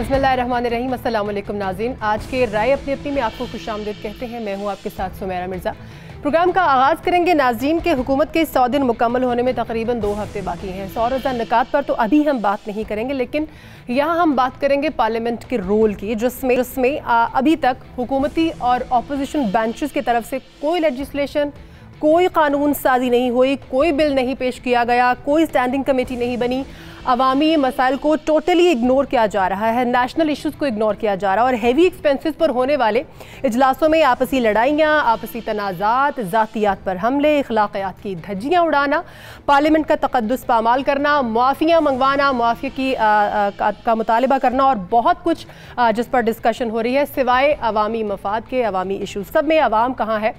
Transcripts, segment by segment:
बिस्मिल्लाहिर्रहमानिर्रहीम। अस्सलाम वालेकुम नाज़रीन, आज के राय अपनी अपनी में आपको खुशामदीद कहते हैं। मैं हूँ आपके साथ सुमेरा मिर्ज़ा। प्रोग्राम का आगाज़ करेंगे नाज़रीन के हुकूमत के 100 दिन मुकम्मल होने में तकरीबन 2 हफ्ते बाकी हैं। 100 रोज़ा निकात पर तो अभी हम बात नहीं करेंगे, लेकिन यहाँ हम बात करेंगे पार्लियामेंट के रोल की, जिसमें अभी तक हुकूमती और अपोजिशन बेंचेस की तरफ से कोई लेजिस्लेशन, कोई कानून साजी नहीं हुई, कोई बिल नहीं पेश किया गया, कोई स्टैंडिंग कमेटी नहीं बनी। अवामी मसाइल को टोटली इग्नोर किया जा रहा है, नेशनल इश्यूज़ को इग्नोर किया जा रहा है और हैवी एक्सपेंसेस पर होने वाले इजलासों में आपसी लड़ाइयाँ, आपसी तनाज़ात, ज़ातियात पर हमले, अखलाकियात की धज्जियाँ उड़ाना, पार्लियामेंट का तक़द्दुस पामाल करना, मुआफ़ियाँ मंगवाना, मुआफ़ी की का मुतालिबा करना और बहुत कुछ जिस पर डिस्कशन हो रही है। सिवाय अवामी मफाद के अवामी इशूज़, सब में अवाम कहाँ है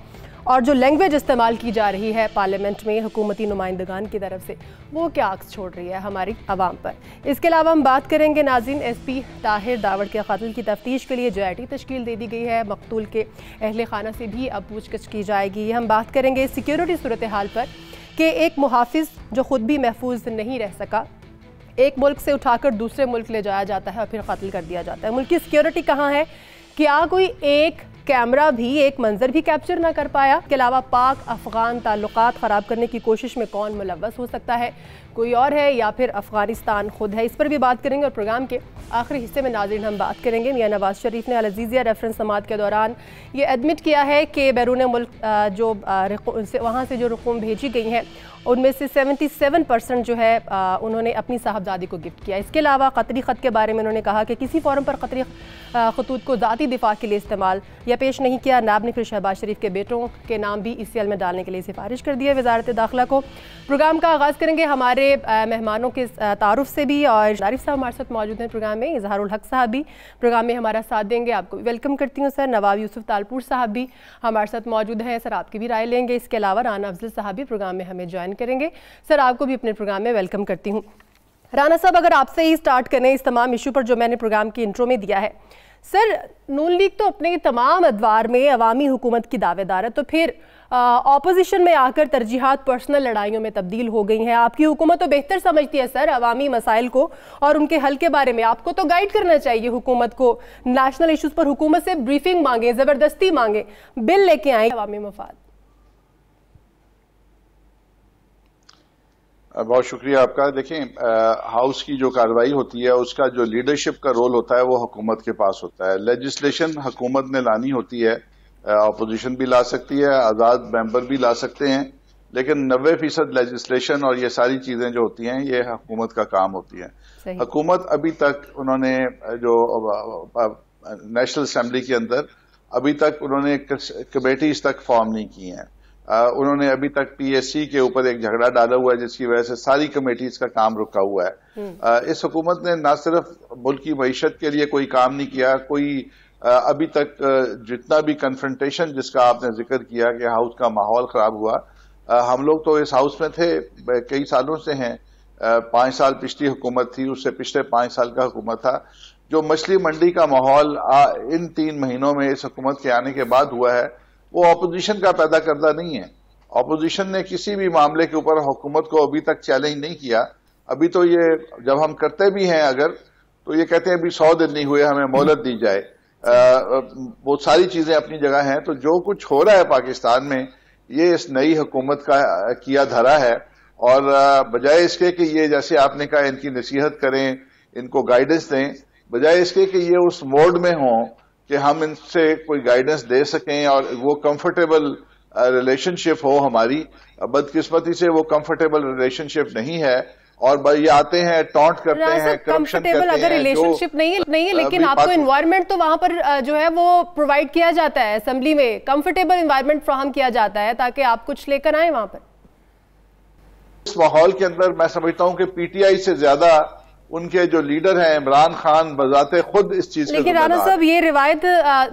और जो लैंग्वेज इस्तेमाल की जा रही है पार्लियामेंट में हुकूमती नुमाइंदगान की तरफ से, वो क्या अक्स छोड़ रही है हमारी आवाम पर। इसके अलावा हम बात करेंगे नाज़रीन, एसपी ताहिर दावड़ के कत्ल की तफ्तीश के लिए JIT तश्कील दे दी गई है। मकतूल के अहले खाना से भी अब पूछगछ की जाएगी। हम बात करेंगे सिक्योरिटी सूरत हाल पर कि एक मुहाफिज जो ख़ुद भी महफूज नहीं रह सका, एक मुल्क से उठाकर दूसरे मुल्क ले जाया जाता है और फिर कत्ल कर दिया जाता है। मुल्क की सिक्योरिटी कहाँ है? क्या कोई एक कैमरा भी एक मंजर भी कैप्चर ना कर पाया? इसके अलावा पाक अफगान ताल्लुकात ख़राब करने की कोशिश में कौन मुलव्वस हो सकता है? कोई और है या फिर अफगानिस्तान खुद है? इस पर भी बात करेंगे और प्रोग्राम के आखिरी हिस्से में नाज़रीन हम बात करेंगे। मियां नवाज शरीफ ने अल अज़ीज़िया रेफरेंस समात के दौरान ये एडमिट किया है कि बैरून मुल्क जो वहाँ से जो रकूम भेजी गई हैं उनमें से 77% जो है उन्होंने अपनी साहबजादी को गिफ्ट किया। इसके अलावा कतरी ख़त के बारे में उन्होंने कहा कि किसी फोरम पर कतरी खतूत को ज़ाती दिफा के लिए इस्तेमाल या पेश नहीं किया। नायब ने फिर शहबाज शरीफ के बेटों के नाम भी ECL में डालने के लिए सिफारिश कर दी है वज़ारत दाखिला को। प्रोग्राम का आगाज़ करेंगे हमारे मेहमानों के तारुफ से भी, और आरिफ साहब हमारे साथ मौजूद हैं प्रोग्राम में। इजहारुल हक साहब भी प्रोग्राम में हमारा साथ देंगे, आपको वेलकम करती हूँ सर। नवाब यूसुफ तालपुर साहब भी हमारे साथ मौजूद हैं सर, आपकी भी राय लेंगे। इसके अलावा राना अफजल साहब भी प्रोग्राम में हमें ज्वाइन करेंगे। सर आपको भी अपने प्रोग्राम में वेलकम करती हूँ। राना साहब, अगर आपसे ही स्टार्ट करें इस तमाम इशू पर जो मैंने प्रोग्राम की इंट्रो में दिया है। सर, नून लीग तो अपने तमाम अदवार में अवामी हुकूमत की दावेदार है, तो फिर ऑपोजिशन में आकर तरजीहात पर्सनल लड़ाइयों में तब्दील हो गई हैं। आपकी हुकूमत तो बेहतर समझती है सर अवामी मसाइल को और उनके हल के बारे में। आपको तो गाइड करना चाहिए हुकूमत को। नेशनल इशूज़ पर हुकूमत से ब्रीफिंग मांगे, ज़बरदस्ती मांगे, बिल लेके आए अवामी मफाद। बहुत शुक्रिया आपका। देखें, हाउस की जो कार्रवाई होती है उसका जो लीडरशिप का रोल होता है वो हुकूमत के पास होता है। लेजिस्लेशन हुकूमत ने लानी होती है, अपोजिशन भी ला सकती है, आज़ाद मेंबर भी ला सकते हैं, लेकिन 90% लेजिस्लेशन और ये सारी चीजें जो होती हैं ये हुकूमत का काम होती है। हुकूमत अभी तक उन्होंने जो नेशनल असेंबली के अंदर अभी तक उन्होंने कमेटीज तक फॉर्म नहीं की हैं। उन्होंने अभी तक PSC के ऊपर एक झगड़ा डाला हुआ है जिसकी वजह से सारी कमेटीज का काम रुका हुआ है। इस हुकूमत ने न सिर्फ मुल्क की मईशत के लिए कोई काम नहीं किया, कोई अभी तक जितना भी कन्फ्रंटेशन जिसका आपने जिक्र किया कि हाउस का माहौल खराब हुआ, हम लोग तो इस हाउस में थे कई सालों से हैं। 5 साल पिछली हुकूमत थी, उससे पिछले 5 साल का हुकूमत था। जो मछली मंडी का माहौल इन 3 महीनों में इस हुकूमत के आने के बाद हुआ है वो अपोजिशन का पैदा करदा नहीं है। अपोजिशन ने किसी भी मामले के ऊपर हुकूमत को अभी तक चैलेंज नहीं किया। अभी तो ये जब हम करते भी हैं अगर, तो ये कहते हैं अभी 100 दिन नहीं हुए, हमें मोहलत दी जाए। वो सारी चीजें अपनी जगह हैं। तो जो कुछ हो रहा है पाकिस्तान में ये इस नई हुकूमत का किया धरा है, और बजाय इसके कि ये जैसे आपने कहा इनकी नसीहत करें, इनको गाइडेंस दें, बजाय इसके कि ये उस मोड में हों कि हम इनसे कोई गाइडेंस दे सकें और वो कंफर्टेबल रिलेशनशिप हो हमारी, बदकिस्मती से वो कंफर्टेबल रिलेशनशिप नहीं है। और ये आते हैं, टॉन्ट करते हैं, करप्शन करते हैं। अगर रिलेशनशिप नहीं है लेकिन आपको एनवायरनमेंट तो वहां पर जो है वो प्रोवाइड किया जाता है, असेंबली में कंफर्टेबल एनवायरनमेंट फ्राहम किया जाता है ताकि आप कुछ लेकर आए वहां पर। इस माहौल के अंदर मैं समझता हूं कि PTI से ज्यादा उनके जो लीडर हैं इमरान खान बजाते खुद इस चीज। लेकिन राना साहब, ये रिवायत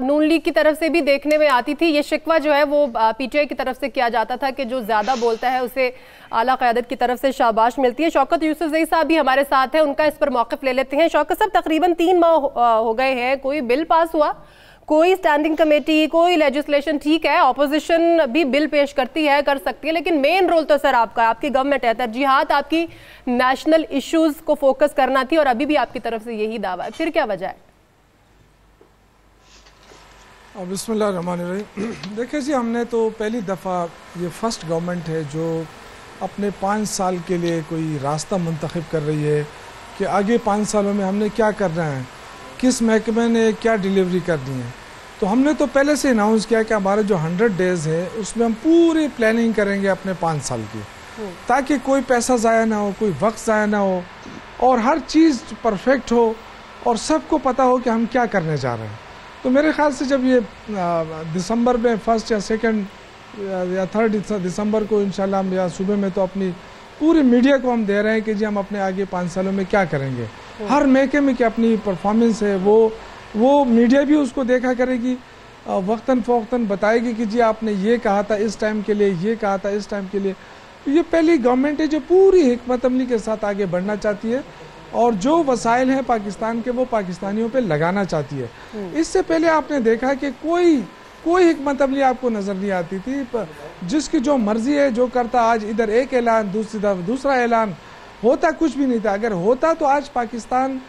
नून लीग की तरफ से भी देखने में आती थी। ये शिकवा जो है वो PTI की तरफ से किया जाता था कि जो ज्यादा बोलता है उसे आला क़यादत की तरफ से शाबाश मिलती है। शौकत यूसुफजई साहब भी हमारे साथ हैं, उनका इस पर मौक़िफ़ ले लेते हैं। शौकत साहब, तकरीबन 3 माह हो गए हैं, कोई बिल पास हुआ, कोई स्टैंडिंग कमेटी, कोई लेजिस्लेशन। ठीक है, ऑपोजिशन भी बिल पेश करती है, कर सकती है, लेकिन मेन रोल तो सर आपका, आपकी गवर्नमेंट है। तरजीहात आपकी नेशनल इश्यूज को फोकस करना थी और अभी भी आपकी तरफ से यही दावा है, फिर क्या वजह है? बिस्मिल्लाहिर्रहमानिर्रहीम। देखिए जी, हमने तो पहली दफ़ा, ये फर्स्ट गवर्नमेंट है जो अपने 5 साल के लिए कोई रास्ता मुंतखब कर रही है कि आगे 5 सालों में हमने क्या करना है, किस महकमे ने क्या डिलीवरी करनी है। तो हमने तो पहले से अनाउंस किया कि हमारे जो 100 डेज़ है उसमें हम पूरी प्लानिंग करेंगे अपने 5 साल की, ताकि कोई पैसा ज़ाया ना हो, कोई वक्त ज़ाया ना हो और हर चीज़ परफेक्ट हो और सबको पता हो कि हम क्या करने जा रहे हैं। तो मेरे ख्याल से जब ये दिसंबर में 1 या 2 या 3 दिसंबर को इंशाल्लाह हम, या सुबह में, तो अपनी पूरी मीडिया को हम दे रहे हैं कि जी हम अपने आगे 5 सालों में क्या करेंगे। हर महकमे की अपनी परफॉर्मेंस है, वो मीडिया भी उसको देखा करेगी, वक्तन फ़वक्तन बताएगी कि जी आपने ये कहा था इस टाइम के लिए, ये कहा था इस टाइम के लिए। ये पहली गवर्नमेंट है जो पूरी हिकमत अमली के साथ आगे बढ़ना चाहती है और जो वसाइल हैं पाकिस्तान के वो पाकिस्तानियों पे लगाना चाहती है। इससे पहले आपने देखा कि कोई हिकमत अमली आपको नज़र नहीं आती थी, जिसकी जो मर्जी है जो करता, आज इधर एक ऐलान, दूसरी तरफ दूसरा ऐलान, होता कुछ भी नहीं था। अगर होता तो आज पाकिस्तान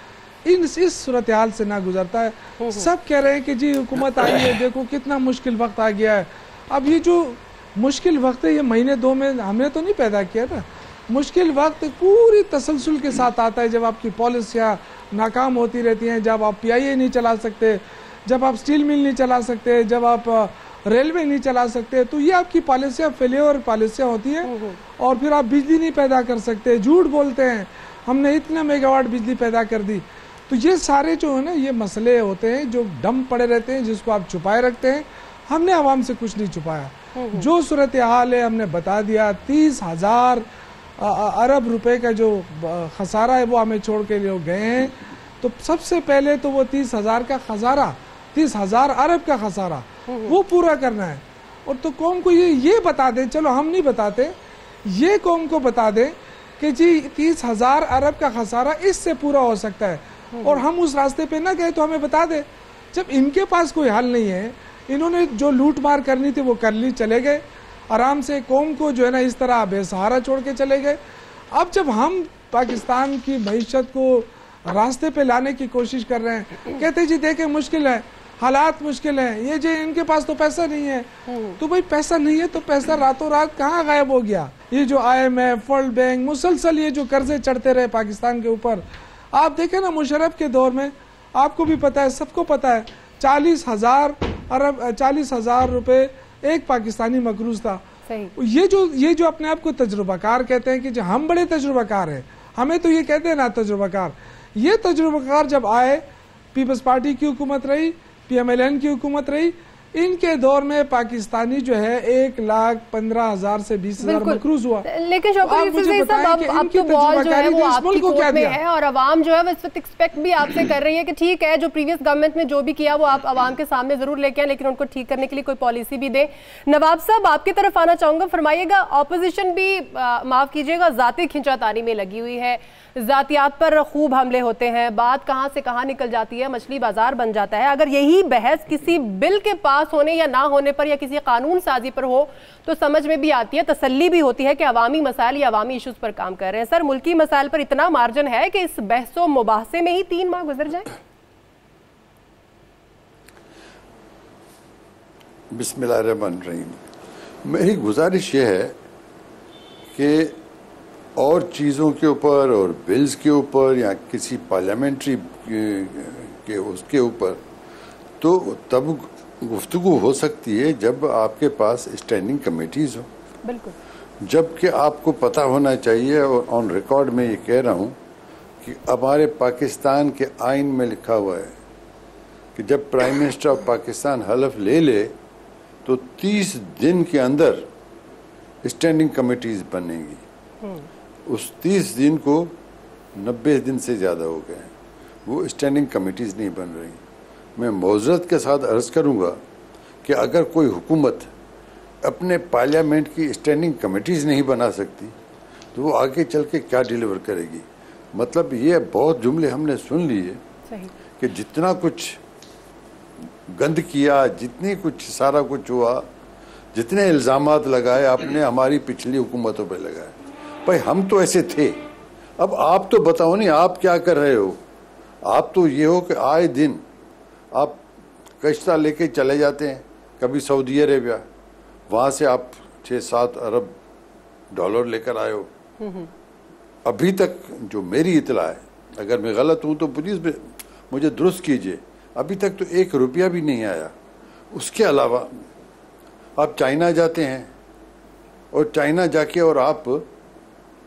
इस सूरत हाल से ना गुजरता है। सब कह रहे हैं कि जी हुकूमत आई है, देखो कितना मुश्किल वक्त आ गया है। अब ये जो मुश्किल वक्त है, ये महीने 2 में हमने तो नहीं पैदा किया ना। मुश्किल वक्त पूरी तसलसल के साथ आता है जब आपकी पॉलिसियाँ नाकाम होती रहती हैं, जब आप PIA नहीं चला सकते, जब आप स्टील मिल नहीं चला सकते, जब आप रेलवे नहीं चला सकते, तो ये आपकी पॉलिसियाँ फेलियर पॉलिसियाँ होती हैं। और फिर आप बिजली नहीं पैदा कर सकते, झूठ बोलते हैं हमने इतना मेगावाट बिजली पैदा कर दी। तो ये सारे जो है ना, ये मसले होते हैं जो डम पड़े रहते हैं, जिसको आप छुपाए रखते हैं। हमने आवाम से कुछ नहीं छुपाया, जो सूरत हाल है हमने बता दिया। 30,000 अरब रुपए का जो खसारा है वो हमें छोड़ के लोग गए हैं। तो सबसे पहले तो वो 30,000 का खसारा, 30,000 अरब का खसारा वो पूरा करना है। और तो कौम को ये बता दें, चलो हम नहीं बताते, ये कौम को बता दें कि जी 30,000 अरब का खसारा इससे पूरा हो सकता है, और हम उस रास्ते पे ना गए तो हमें बता दे। जब इनके पास कोई हल नहीं है, इन्होंने जो लूट मार करनी थी वो कर ली, चले गए आराम से, कौम को जो है ना इस तरह बेसहारा छोड़ के चले गए। अब जब हम पाकिस्तान की मईशत को रास्ते पे लाने की कोशिश कर रहे हैं, कहते जी देखें मुश्किल है, हालात मुश्किल है, ये जो इनके पास तो पैसा नहीं है। तो भाई पैसा नहीं है तो पैसा रातों रात कहाँ गायब हो गया? ये जो IMF, वर्ल्ड बैंक, मुसलसल ये जो कर्जे चढ़ते रहे पाकिस्तान के ऊपर, आप देखें ना मुशर्रफ के दौर में, आपको भी पता है, सबको पता है, 40,000 रुपए एक पाकिस्तानी मकरूज था। ये जो अपने आप को तजुर्बाकार कहते हैं कि जो हम बड़े तजुर्बाकार हैं, हमें तो ये कहते हैं ना तजुर्बाकार। ये तजुर्बाकार जब आए, पीपल्स पार्टी की हुकूमत रही, PMLN की हुकूमत रही, इनके दौर में पाकिस्तानी जो है 1,15,000 से 20,000 मकरूज हुआ। लेकिन शौकत साहब, अब तो बॉल जो है वो आपकी कोर्ट में है और आवाम जो है वो इस वक्त एक्सपेक्ट भी आपसे कर रही है कि ठीक है, जो प्रीवियस गवर्नमेंट में जो भी किया वो आप आवाम के सामने जरूर लेके आए, लेकिन उनको ठीक करने के लिए कोई पॉलिसी भी दे। नवाब साहब, आपकी तरफ आना चाहूंगा, फरमाइएगा। ऑपोजिशन भी माफ कीजिएगा जाती खिंचातानी में लगी हुई है, जातियात पर खूब हमले होते हैं, बात कहां से कहां निकल जाती है, मछली बाजार बन जाता है। अगर यही बहस किसी बिल के पास होने या ना होने पर या किसी कानून साजी पर हो तो समझ में भी आती है, तसल्ली भी होती है कि अवामी मसाइल या अवामी इश्यूज पर काम कर रहे हैं। सर, मुल्की मसाइल पर इतना मार्जिन है कि इस बहसो मुबाहसे में ही 3 माह गुजर जाए? बिस्मिल्लाहिर्रहमानिर्रहीम। मेरी गुजारिश ये है कि और चीज़ों के ऊपर और बिल्स के ऊपर या किसी पार्लियामेंट्री के उसके ऊपर तो तब गुफ्तगू हो सकती है जब आपके पास स्टैंडिंग कमेटीज़ हो। बिल्कुल। जबकि आपको पता होना चाहिए, और ऑन रिकॉर्ड में ये कह रहा हूँ कि हमारे पाकिस्तान के आइन में लिखा हुआ है कि जब प्राइम मिनिस्टर ऑफ पाकिस्तान हलफ ले ले तो 30 दिन के अंदर स्टैंडिंग कमेटीज़ बनेगी। उस 30 दिन को 90 दिन से ज़्यादा हो गए हैं, वो स्टैंडिंग कमेटीज़ नहीं बन रही। मैं मौज़रत के साथ अर्ज़ करूँगा कि अगर कोई हुकूमत अपने पार्लियामेंट की स्टैंडिंग कमेटीज़ नहीं बना सकती तो वो आगे चल के क्या डिलीवर करेगी। मतलब ये बहुत जुमले हमने सुन लिए कि जितना कुछ गंद किया, जितनी कुछ सारा कुछ हुआ, जितने इल्ज़ामात लगाए आपने हमारी पिछली हुकूमतों पर लगाए। भाई हम तो ऐसे थे, अब आप तो बताओ नहीं आप क्या कर रहे हो। आप तो ये हो कि आए दिन आप कश्ता लेके चले जाते हैं, कभी सऊदी अरेबिया, वहाँ से आप 6-7 अरब डॉलर लेकर आए हो। अभी तक जो मेरी इतला है, अगर मैं गलत हूँ तो पुलिस में मुझे दुरुस्त कीजिए, अभी तक तो 1 रुपया भी नहीं आया। उसके अलावा आप चाइना जाते हैं और चाइना जाके और आप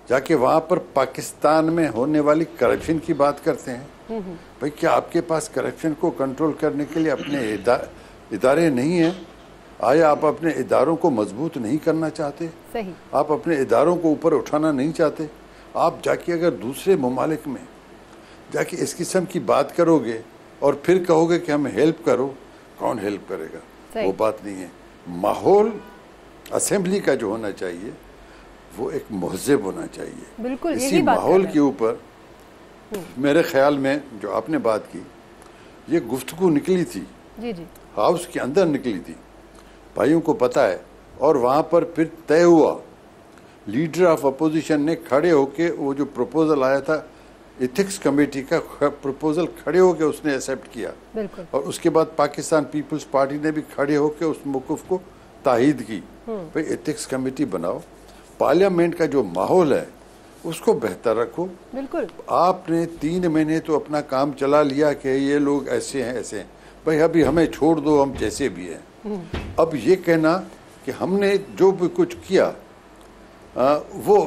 जाके वहाँ पर पाकिस्तान में होने वाली करप्शन की बात करते हैं। भाई क्या आपके पास करप्शन को कंट्रोल करने के लिए अपने इदारे नहीं हैं? आया आप अपने इदारों को मजबूत नहीं करना चाहते? सही। आप अपने इदारों को ऊपर उठाना नहीं चाहते? आप जाके अगर दूसरे ममालिक में जाके इस किस्म की बात करोगे और फिर कहोगे कि हमें हेल्प करो, कौन हेल्प करेगा? वो बात नहीं है। माहौल असेंबली का जो होना चाहिए वो एक महज़ब होना चाहिए। बिल्कुल, इसी माहौल के ऊपर मेरे ख्याल में जो आपने बात की, ये गुफ्तगू निकली थी, जी जी, हाउस के अंदर निकली थी, भाइयों को पता है, और वहाँ पर फिर तय हुआ, लीडर ऑफ अपोजिशन ने खड़े होके वो जो प्रपोजल आया था एथिक्स कमेटी का प्रपोजल, खड़े होके उसने एक्सेप्ट किया। और उसके बाद पाकिस्तान पीपल्स पार्टी ने भी खड़े होके उस मौक़िफ़ को ताहीद की, भाई एथिक्स कमेटी बनाओ, पार्लियामेंट का जो माहौल है उसको बेहतर रखो। बिल्कुल। आपने 3 महीने तो अपना काम चला लिया कि ये लोग ऐसे हैं ऐसे हैं, भाई अभी हमें छोड़ दो, हम जैसे भी हैं। अब ये कहना कि हमने जो भी कुछ किया वो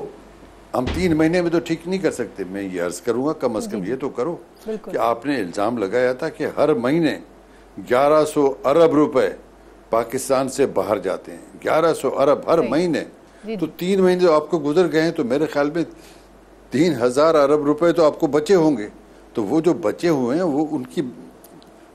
हम 3 महीने में तो ठीक नहीं कर सकते। मैं ये अर्ज करूंगा कम अज कम ये तो करो कि आपने इल्ज़ाम लगाया था कि हर महीने 1100 अरब रुपए पाकिस्तान से बाहर जाते हैं, 1100 अरब हर महीने। तो 3 महीने जो आपको गुजर गए हैं तो मेरे ख्याल में 3000 अरब रुपए तो आपको बचे होंगे। तो वो जो बचे हुए हैं वो उनकी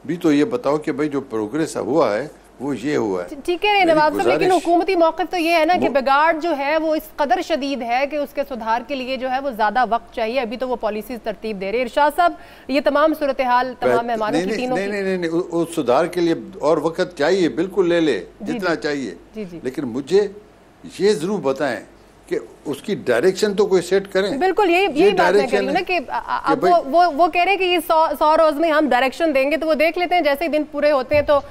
भी तो ये बताओ कि भाई जो प्रोग्रेस हुआ है वो ये हुआ है। ठीक है नवाब साहब, लेकिन हुकूमती मौक़िफ़ तो ये है ना कि बिगाड़ जो है वो इस कदर शदीद है कि उसके सुधार के लिए जो है वो ज़्यादा वक्त चाहिए। अभी तो वो पॉलिसीज तरतीब दे रहे हैं। इरशाद साहब, ये तमाम सूरत हाल तमाम मेहमानों की तीनों नहीं, उस सुधार के लिए और वक्त चाहिए, बिल्कुल ले ले जितना चाहिए, लेकिन मुझे ये जरूर बताएं कि उसकी डायरेक्शन तो कोई सेट करें। बिल्कुल, यही बात मैं कह रही हूँ ना कि अब वो कह रहे हैं कि ये 100 रोज में हम डायरेक्शन देंगे, तो वो देख लेते हैं जैसे ही दिन पूरे होते हैं तो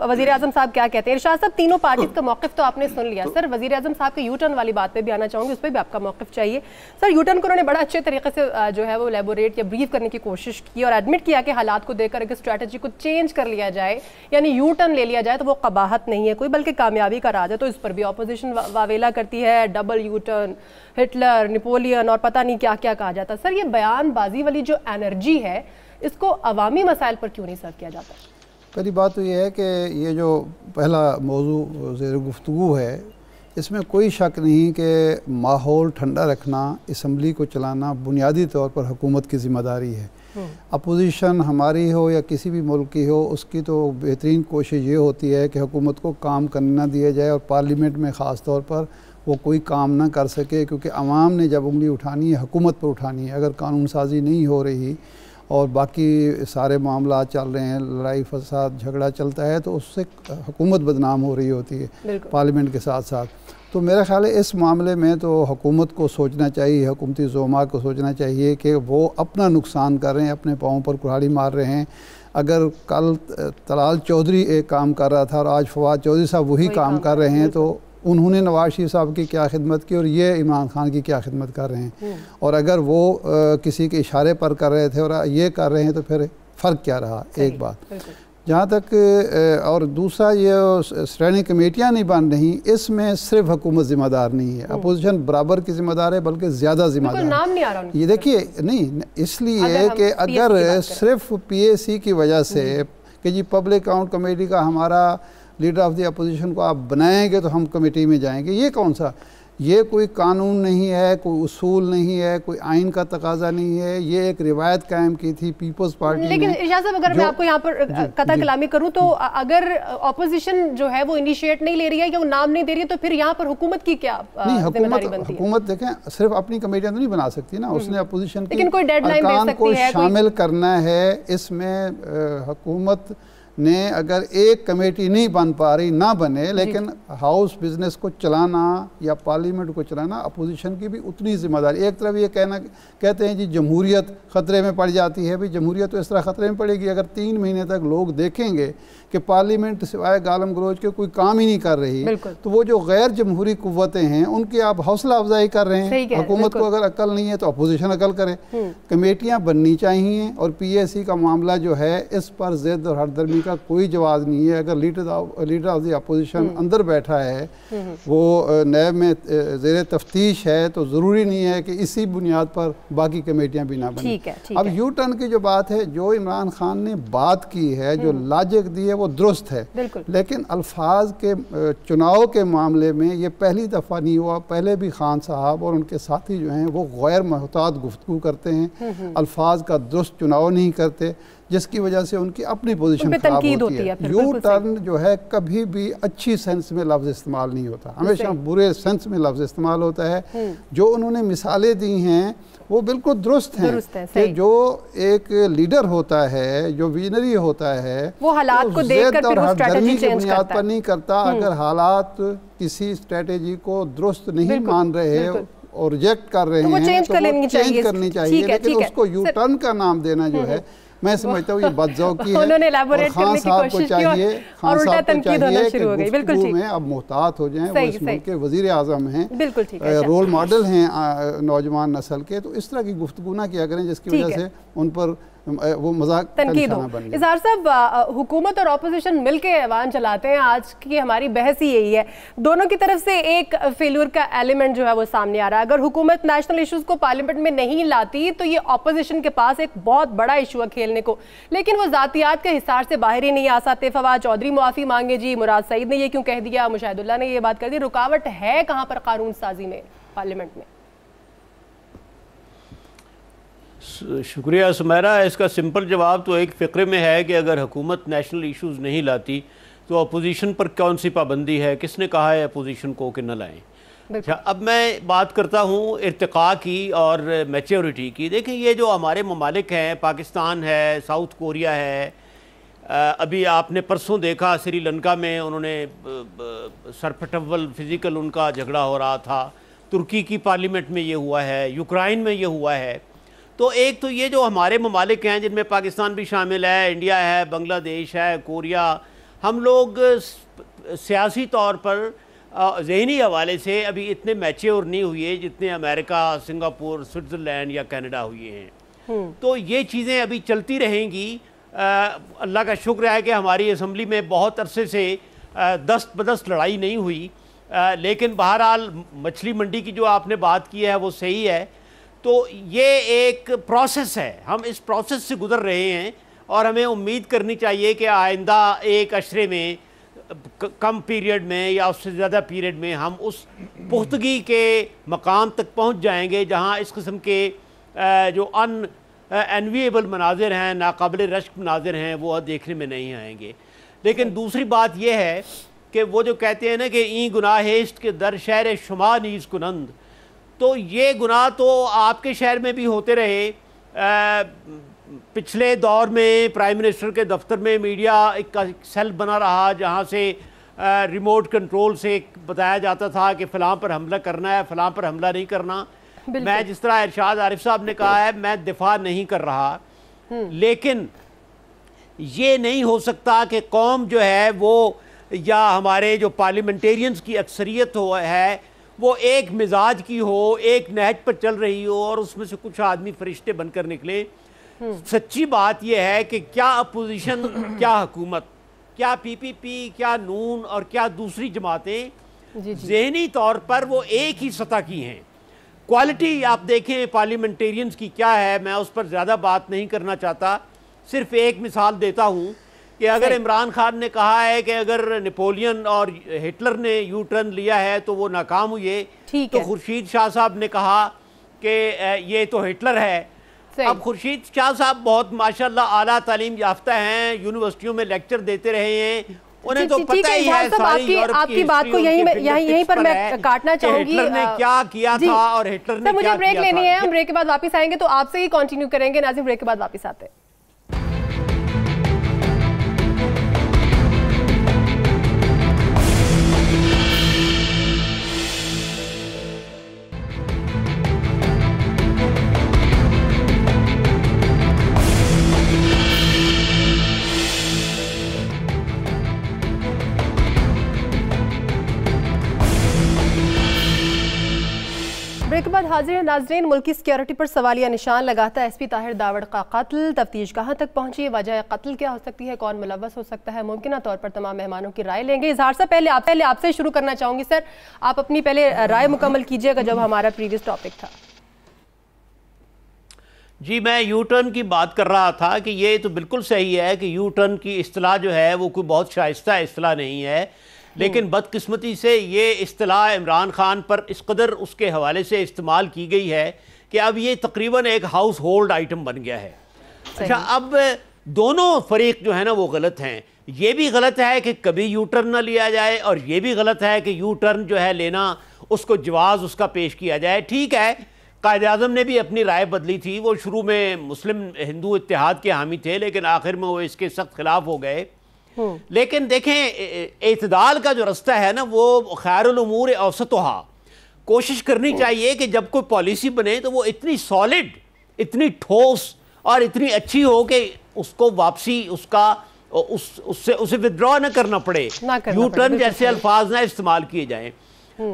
वजीर आजम साहब क्या कहते हैं। इरशाद साहब, तीनों पार्टीज का मौक़िफ़ तो आपने सुन लिया। सर, वजीर आजम साहब के यू टर्न वाली बात पे भी आना चाहूँगी, उस पर भी आपका मौक़िफ़ चाहिए। सर, यू टर्न को उन्होंने बड़ा अच्छे तरीके से जो है वो एलेबोरेट या ब्रीफ करने की कोशिश की और एडमिट किया कि हालात को देखकर अगर स्ट्रैटेजी को चेंज कर लिया जाए, यानी यू टर्न ले लिया जाए, तो वो कबाहत नहीं है कोई, बल्कि कामयाबी का राज है। तो इस पर भी अपोजिशन वावेला करती है, double U turn, Hitler, Napoleon और पता नहीं क्या क्या कहा जाता। सर, ये बयानबाजी वाली जो एनर्जी है, इसको अवामी मसाइल पर क्यों नहीं सर्व किया जाता? पहली बात तो ये है कि ये जो पहला मौजू ज़ेर गुफ्तगू है, इसमें कोई शक नहीं कि माहौल ठंडा रखना, असम्बली को चलाना बुनियादी तौर पर हुकूमत की ज़िम्मेदारी है। अपोजिशन हमारी हो या किसी भी मुल्क की हो, उसकी तो बेहतरीन कोशिश ये होती है कि हुकूमत को काम करने ना दिया जाए और पार्लियामेंट में ख़ास तौर पर वो कोई काम ना कर सके, क्योंकि आवाम ने जब उंगली उठानी है हुकूमत पर उठानी है। अगर कानून साजी नहीं हो रही और बाकी सारे मामला चल रहे हैं, लड़ाई फसाद झगड़ा चलता है, तो उससे हुकूमत बदनाम हो रही होती है पार्लियामेंट के साथ साथ। तो मेरा ख्याल है इस मामले में तो हुकूमत को सोचना चाहिए, हुकूमती ज़ोमा को सोचना चाहिए कि वो अपना नुकसान कर रहे हैं, अपने पाँव पर कुल्हाड़ी मार रहे हैं। अगर कल तलाल चौधरी एक काम कर रहा था और आज फवाद चौधरी साहब वही काम कर रहे हैं, तो उन्होंने नवाज शरीफ साहब की क्या खिदमत की और ये इमरान खान की क्या खिदमत कर रहे हैं। और अगर वो किसी के इशारे पर कर रहे थे और ये कर रहे हैं तो फिर फ़र्क क्या रहा? एक बात जहाँ तक, और दूसरा ये श्रेणी कमेटियाँ नहीं बन रही, इसमें सिर्फ हुकूमत ज़िम्मेदार नहीं है, अपोजिशन बराबर की ज़िम्मेदार है, बल्कि ज़्यादा ज़िम्मेदार। नाम नहीं आ रहा ये देखिए, नहीं इसलिए कि अगर सिर्फ PAC की वजह से कि जी पब्लिक अकाउंट कमेटी का हमारा लीडर ऑफ द अपोजिशन को आप बनाएंगे तो हम कमेटी में जाएंगे, ये कौन सा, ये कोई कानून नहीं है, कोई उसूल नहीं है, कोई आइन का तकाजा नहीं है, ये एक रिवायत कायम की थी पीपल्स पार्टी। लेकिन इरशाद साहब, अगर मैं आपको यहाँ पर कथा कलामी करूँ तो अगर अपोजिशन जो है वो इनिशिएट नहीं ले रही है या वो नाम नहीं दे रही है, तो फिर यहाँ पर हुकूमत की क्या जिम्मेदारी बनती है? हुकूमत देखें सिर्फ अपनी कमेटियाँ तो नहीं बना सकती ना, उसने अपोजिशन की अरकान को शामिल करना है। इसमें हुकूमत ने अगर एक कमेटी नहीं बन पा रही, ना बने, लेकिन हाउस बिजनेस को चलाना या पार्लियामेंट को चलाना अपोजिशन की भी उतनी जिम्मेदारी। एक तरफ ये कहते हैं जी जमहूरियत ख़तरे में पड़ जाती है, भाई जमहूरियत तो इस तरह ख़तरे में पड़ेगी अगर 3 महीने तक लोग देखेंगे कि पार्लियामेंट सिवाय गालम गलोच के कोई काम ही नहीं कर रही, तो वो जो गैर जमहूरी कुव्वतें हैं उनकी आप हौसला अफजाई कर रहे हैं। हुकूमत को अगर अकल नहीं है तो अपोजिशन अकल करे। कमेटियाँ बननी चाहिए और PAC का मामला जो है इस पर ज़िद और हरदर्मी का कोई जवाब नहीं है। अगर लीडर ऑफ द अपोजिशन अंदर बैठा है, वो नैब में ज़ेर तफ्तीश है, तो ज़रूरी नहीं है कि इसी बुनियाद पर बाकी कमेटियाँ भी ना बनी। अब यू टर्न की जो बात है, जो इमरान खान ने बात की है, जो लॉजिक दी है, वो दुरुस्त है, लेकिन अल्फाज के चुनाव के मामले में ये पहली दफ़ा नहीं हुआ। पहले भी खान साहब और उनके साथी जो हैं वो गैर मुहतात गुफ्तगू करते हैं, अल्फाज का दुरुस्त चुनाव नहीं करते, जिसकी वजह से उनकी अपनी पोजीशन खराब होती है। यू टर्न जो है कभी भी अच्छी सेंस में लफ्ज़ इस्तेमाल नहीं होता, हमेशा बुरे सेंस में लफ्ज़ इस्तेमाल होता है। जो उन्होंने मिसालें दी हैं वो बिल्कुल दुरुस्त हैं कि जो एक लीडर होता है, जो विजनरी होता है, वो हालात को देखकर फिर वो स्ट्रेटजी चेंज बुनियाद पर नहीं करता। अगर हालात किसी स्ट्रेटजी को दुरुस्त नहीं मान रहे और रिजेक्ट कर रहे हैं तो चेंज करनी चाहिए, लेकिन उसको यू टर्न का नाम देना जो है, मैं समझता हूँ ये बदज़ौक़ी है। उन्होंने एलैबोरेट करने की कोशिश की और उल्टा तनकीद होना शुरू हो गई। बिल्कुल ठीक है, अब मोहतात हो जाएं। वो इस मुल्क के वज़ीर आज़म हैं, बिल्कुल ठीक है, रोल मॉडल हैं नौजवान नस्ल के, तो इस तरह की गुफ्तगू ना किया करें जिसकी वजह से उन पर वो मजाक तनकीद हो। इज़हार साहब, हुकूमत और ऑपोजिशन मिलके ऐवान चलाते हैं, आज की हमारी बहस ही यही है। दोनों की तरफ से एक फेल्यूर का एलिमेंट जो है वो सामने आ रहा है। अगर हुकूमत नेशनल इश्यूज को पार्लियामेंट में नहीं लाती तो ये ऑपोजिशन के पास एक बहुत बड़ा इशू है खेलने को, लेकिन वो जातियात के हिसार से बाहर ही नहीं आ सकते। फवाद चौधरी मुआफ़ी मांगे जी, मुराद सईद ने ये क्यों कह दिया, मुशाहिदुल्लाह ने ये बात कर दी। रुकावट है कहाँ पर कानून साजी में, पार्लियामेंट में? शुक्रिया सुमेरा। इसका सिंपल जवाब तो एक फ़िक्रे में है कि अगर हुकूमत नेशनल इश्यूज़ नहीं लाती तो अपोजिशन पर कौन सी पाबंदी है, किसने कहा है अपोजिशन को कि न लाएं। अच्छा, अब मैं बात करता हूँ इर्तिका की और मैच्योरिटी की। देखें, ये जो हमारे ममालिक हैं, पाकिस्तान है, साउथ कोरिया है, अभी आपने परसों देखा श्रीलंका में उन्होंने सरपटव्वल फिज़िकल उनका झगड़ा हो रहा था, तुर्की की पार्लियामेंट में ये हुआ है, यूक्रेन में ये हुआ है। तो एक तो ये जो हमारे ममालिक हैं जिनमें पाकिस्तान भी शामिल है, इंडिया है, बांग्लादेश है, कोरिया, हम लोग सियासी तौर पर ज़हनी हवाले से अभी इतने मैच्योर नहीं हुए जितने अमेरिका, सिंगापुर, स्विट्ज़रलैंड या कनाडा हुए हैं। तो ये चीज़ें अभी चलती रहेंगी। अल्लाह का शुक्र है कि हमारी असम्बली में बहुत अरसे से दस्त बदस्त लड़ाई नहीं हुई, लेकिन बहरहाल मछली मंडी की जो आपने बात की है वो सही है। तो ये एक प्रोसेस है, हम इस प्रोसेस से गुज़र रहे हैं और हमें उम्मीद करनी चाहिए कि आइंदा एक अशरे में, कम पीरियड में या उससे ज़्यादा पीरियड में हम उस पुख्तगी के मकाम तक पहुंच जाएंगे जहां इस किस्म के जो अनएनविएबल मनाजिर हैं, नाकाबिल रश्क मनाजिर हैं, वो देखने में नहीं आएंगे। लेकिन दूसरी बात यह है कि वो जो कहते हैं ना कि ई गुनाहेस्ट के दर शहर शुमा नीज़ कुनंद, तो ये गुनाह तो आपके शहर में भी होते रहे। पिछले दौर में प्राइम मिनिस्टर के दफ्तर में मीडिया एक सेल बना रहा जहाँ से रिमोट कंट्रोल से बताया जाता था कि फ़लाँ पर हमला करना है, फ़लाँ पर हमला नहीं करना। मैं जिस तरह इरशाद आरिफ साहब ने कहा है, मैं दिफा नहीं कर रहा, लेकिन ये नहीं हो सकता कि कौम जो है वो या हमारे जो पार्लियामेंटेरियंस की अक्सरियत है वो एक मिजाज की हो, एक नहज पर चल रही हो और उसमें से कुछ आदमी फरिश्ते बनकर निकले। सच्ची बात यह है कि क्या अपोजिशन, क्या हुकूमत, क्या PPP, क्या नून और क्या दूसरी जमातें ज़हनी तौर पर वो एक ही सतह की हैं। क्वालिटी आप देखें पार्लियामेंटेरियंस की क्या है, मैं उस पर ज़्यादा बात नहीं करना चाहता, सिर्फ एक मिसाल देता हूँ कि अगर इमरान खान ने कहा है कि अगर नेपोलियन और हिटलर ने यू टर्न लिया है तो वो नाकाम हुए, तो खुर्शीद शाह साहब ने कहा कि ये तो हिटलर है। अब खुर्शीद शाह साहब बहुत माशाल्लाह आला तालीम याफ्ता हैं, यूनिवर्सिटियों में लेक्चर देते रहे हैं, उन्हें तो पता ही है सारी आपकी बात को यहीं पर मैं काटना चाहूंगी। हिटलर ने क्या किया था और हिटलर ने मुझे ब्रेक लेनी है, हम ब्रेक के बाद वापस आएंगे तो आपसे ही कंटिन्यू करेंगे। नाज़रीन, ब्रेक के बाद वापस आते हैं। बाद हाजिर है नाजरीन। मुल्क की सिक्योरिटी पर सवालिया निशान लगाता है एसपी ताहिर दावड़ का कत्ल। तफ्तीश कहाँ तक पहुंची, वजह कत्ल क्या हो सकती है, कौन मुलव्वस हो सकता है, मुमकिन तौर पर तमाम मेहमानों की राय लेंगे। इजहार से पहले आपसे शुरू करना चाहूंगी सर, आप अपनी पहले राय मुकम्मल कीजिएगा जब हमारा प्रीवियस टॉपिक था। जी, मैं यू टर्न की बात कर रहा था कि ये तो बिल्कुल सही है कि यू टर्न की इस्तिलाह जो है वो कोई बहुत शाइस्ता इस्तिलाह नहीं है, लेकिन बदकिस्मती से ये इस्तिलाह इमरान खान पर इस कदर उसके हवाले से इस्तेमाल की गई है कि अब ये तकरीबन एक हाउस होल्ड आइटम बन गया है। अच्छा, अब दोनों फरीक जो है ना वो गलत हैं। ये भी गलत है कि कभी यू टर्न ना लिया जाए, और ये भी गलत है कि यू टर्न जो है लेना उसको जवाज़ उसका पेश किया जाए। ठीक है, कायद आज़म ने भी अपनी राय बदली थी, वो शुरू में मुस्लिम हिंदू इत्तेहाद के हामी थे, लेकिन आखिर में वो इसके सख्त खिलाफ हो गए। लेकिन देखें, इत्दाल का जो रास्ता है ना वो खैरुल उमूर औसतहा, कोशिश करनी चाहिए कि जब कोई पॉलिसी बने तो वो इतनी सॉलिड, इतनी ठोस और इतनी अच्छी हो कि उसको वापसी उसका उसे विथड्रॉ न करना पड़े, यू टर्न जैसे अल्फाज ना इस्तेमाल किए जाएं।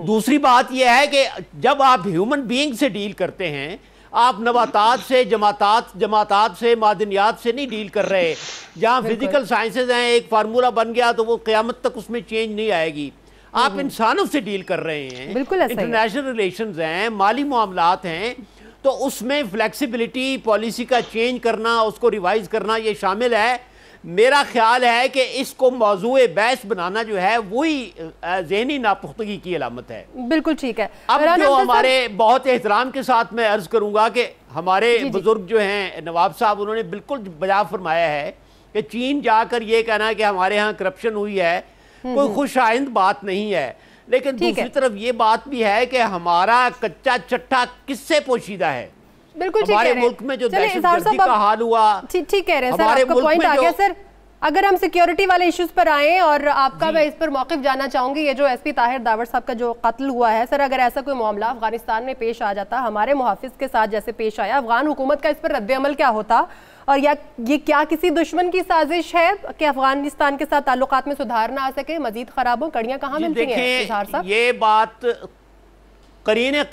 दूसरी बात यह है कि जब आप ह्यूमन बीइंग से डील करते हैं, आप नबातात से, जमातात से, मादनियात से नहीं डील कर रहे। जहाँ फिजिकल साइंसेज हैं, एक फार्मूला बन गया तो वो क़यामत तक उसमें चेंज नहीं आएगी। आप इंसानों से डील कर रहे हैं, इंटरनेशनल रिलेशंस हैं, माली मामलात हैं, तो उसमें फ्लेक्सिबिलिटी, पॉलिसी का चेंज करना, उसको रिवाइज करना ये शामिल है। मेरा ख्याल है कि इसको मौजूए बहस बनाना जो है वही ज़हनी नापुख्तगी की अलामत है। बिल्कुल ठीक है। अब जो हमारे बहुत एहतराम के साथ मैं अर्ज करूंगा कि हमारे बुजुर्ग जो हैं नवाब साहब, उन्होंने बिल्कुल बजा फरमाया है कि चीन जाकर ये कहना कि हमारे यहाँ करप्शन हुई है कोई खुश आइंद बात नहीं है। लेकिन दूसरी तरफ ये बात भी है कि हमारा कच्चा चट्टा किससे पोशीदा है। बिल्कुल हमारे मुल्क में जो दहशतगर्दी का हाल हुआ, ठीक कह रहे हैं सर, आपका पॉइंट आ गया सर। अगर हम सिक्योरिटी वाले इश्यूज पर आए और आपका मैं इस पर मौक़िफ़ जानना चाहूंगी, ये जो एसपी ताहिर दावड़ साहब का जो कत्ल हुआ है सर, अगर ऐसा कोई मामला अफगानिस्तान में पेश आ जाता, हमारे मुहाफिज के साथ जैसे पेश आया, अफगान हुकूमत का इस पर रद्द अमल क्या होता, और या ये क्या किसी दुश्मन की साजिश है कि अफगानिस्तान के साथ ताल्लुकात में सुधार ना आ सके, मजीद खराब हो, कड़ियाँ कहाँ मिलती हैं? ये बात करीने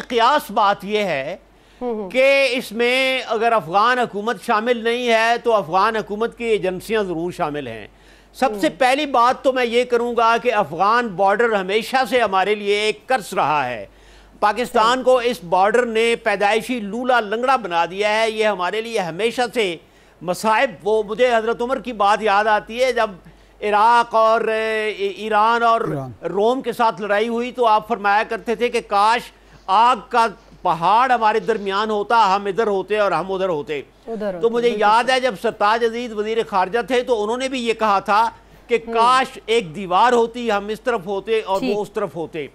क़ियास बात ये है कि इसमें अगर अफगान हुकूमत शामिल नहीं है तो अफगान हुकूमत की एजेंसियां ज़रूर शामिल हैं। सबसे पहली बात तो मैं ये करूँगा कि अफगान बॉर्डर हमेशा से हमारे लिए एक कर्ज रहा है। पाकिस्तान को इस बॉर्डर ने पैदाइशी लूला लंगड़ा बना दिया है। ये हमारे लिए हमेशा से मसाइब, वो मुझे हज़रत उमर की बात याद आती है जब इराक़ और ईरान और रोम के साथ लड़ाई हुई तो आप फरमाया करते थे कि काश आग का पहाड़ हमारे दरमियान होता, हम इधर होते और हम उधर होते। तो मुझे याद है जब सरताज अजीज वजीर खारजा थे तो उन्होंने भी ये कहा था कि काश एक दीवार होती, हम इस तरफ होते और वो उस तरफ होते।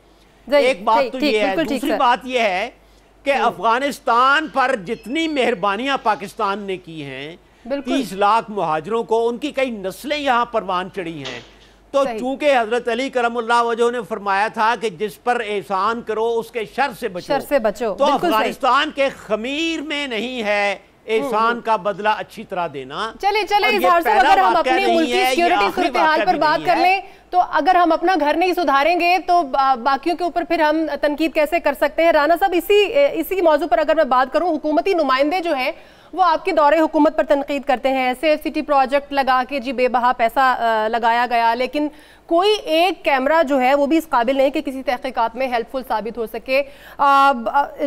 एक बात तो ये है। दूसरी बात ये है कि अफगानिस्तान पर जितनी मेहरबानियां पाकिस्तान ने की हैं, 30 लाख मुहाजिरों को, उनकी कई नस्लें यहाँ परवान चढ़ी हैं। तो चूंकि हजरत अली करमुल्लाह वजह ने फरमाया था कि जिस पर एहसान करो उसके शर से बचो, तो अफगानिस्तान के खमीर में नहीं है एहसान का बदला अच्छी तरह देना। चले इजहार साहब, अगर हम अपने मुल्क की सिक्योरिटी सूरत हाल पर बात कर लें तो अगर हम अपना घर नहीं सुधारेंगे तो बाकियों के ऊपर फिर हम तनकीद कैसे कर सकते हैं? राना साहब, इसी मौजू पर अगर मैं बात करूं, हुकूमती नुमाइंदे जो हैं वो आपके दौरे हुकूमत पर तनकीद करते हैं, सेफ सिटी प्रोजेक्ट लगा के जी बेबहा पैसा लगाया गया, लेकिन कोई एक कैमरा जो है वो भी इस काबिल नहीं कि किसी तहकीकात में हेल्पफुल साबित हो सके।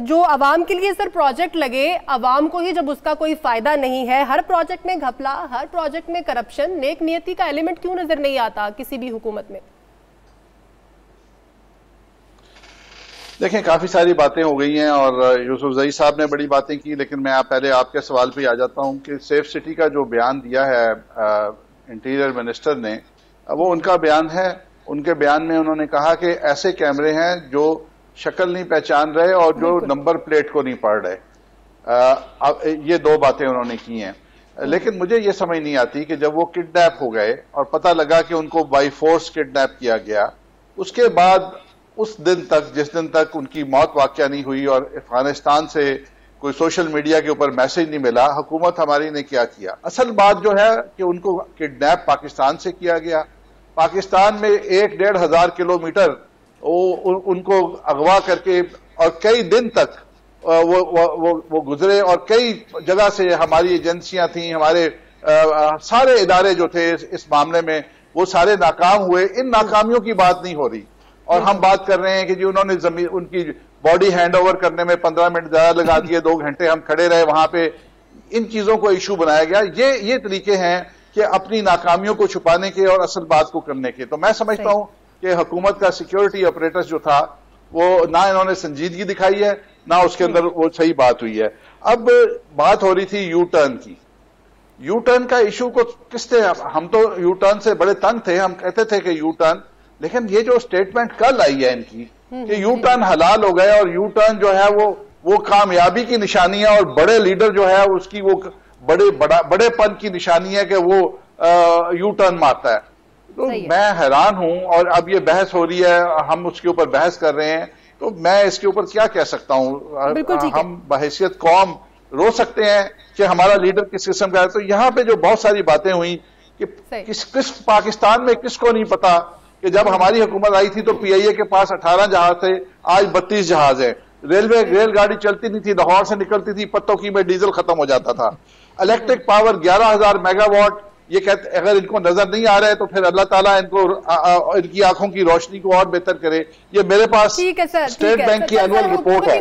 जो आवाम के लिए सर प्रोजेक्ट लगे, आवाम को ही जब उसका कोई फ़ायदा नहीं है, हर प्रोजेक्ट में घपला, हर प्रोजेक्ट में करप्शन, नेक नियति का एलिमेंट क्यों नज़र नहीं आता किसी भी हुकूमत में? देखें, काफी सारी बातें हो गई हैं और यूसुफजई साहब ने बड़ी बातें की, लेकिन मैं पहले आपके सवाल पे आ जाता हूं कि सेफ सिटी का जो बयान दिया है इंटीरियर मिनिस्टर ने, वो उनका बयान है। उनके बयान में उन्होंने कहा कि ऐसे कैमरे हैं जो शक्ल नहीं पहचान रहे और जो नंबर प्लेट को नहीं पढ़ रहे। ये दो बातें उन्होंने की हैं, लेकिन मुझे ये समझ नहीं आती कि जब वो किडनैप हो गए और पता लगा कि उनको बाई फोर्स किडनैप किया गया, उसके बाद उस दिन तक, जिस दिन तक उनकी मौत वाकया नहीं हुई और अफगानिस्तान से कोई सोशल मीडिया के ऊपर मैसेज नहीं मिला, हुकूमत हमारी ने क्या किया? असल बात जो है कि उनको किडनैप पाकिस्तान से किया गया। पाकिस्तान में 1-1.5 हज़ार किलोमीटर उनको अगवा करके और कई दिन तक वो गुजरे और कई जगह से हमारी एजेंसियां थी, हमारे सारे इदारे जो थे इस मामले में वो सारे नाकाम हुए। इन नाकामियों की बात नहीं हो रही और हम बात कर रहे हैं कि जी उन्होंने जमीन उनकी बॉडी हैंड ओवर करने में 15 मिनट ज्यादा लगा दिए, 2 घंटे हम खड़े रहे वहां पे। इन चीजों को इशू बनाया गया। ये तरीके हैं कि अपनी नाकामियों को छुपाने के और असल बात को करने के। तो मैं समझता हूं कि हुकूमत का सिक्योरिटी ऑपरेटर्स जो था वो ना इन्होंने संजीदगी दिखाई है, ना उसके अंदर वो सही बात हुई है। अब बात हो रही थी यू टर्न की। यू टर्न का इशू को किसने, हम तो यू टर्न से बड़े तंग थे, हम कहते थे कि यू टर्न, लेकिन ये जो स्टेटमेंट कल आई है इनकी कि यू टर्न हलाल हो गए और यू टर्न जो है वो कामयाबी की निशानी है और बड़े लीडर जो है उसकी वो बड़ेपन की निशानी है कि वो यू टर्न मारता है। तो मैं हैरान हूं और अब ये बहस हो रही है, हम उसके ऊपर बहस कर रहे हैं, तो मैं इसके ऊपर क्या कह सकता हूं। हम बहैसियत कौम रो सकते हैं कि हमारा लीडर किस किस्म का है। तो यहां पे जो बहुत सारी बातें हुई कि किस पाकिस्तान में किसको नहीं पता कि जब हमारी हुकूमत आई थी तो पीआईए के पास 18 जहाज थे, आज 32 जहाज हैं। रेलगाड़ी चलती नहीं थी, लाहौर से निकलती थी, पत्तों की में डीजल खत्म हो जाता था। Electric power 11,000 megawatt. ये कहते अगर इनको नजर नहीं आ रहा है तो फिर अल्लाह ताला इनको इनकी आंखों की रोशनी को और बेहतर करे। ये मेरे पास स्टेट बैंक की एनुअल रिपोर्ट है।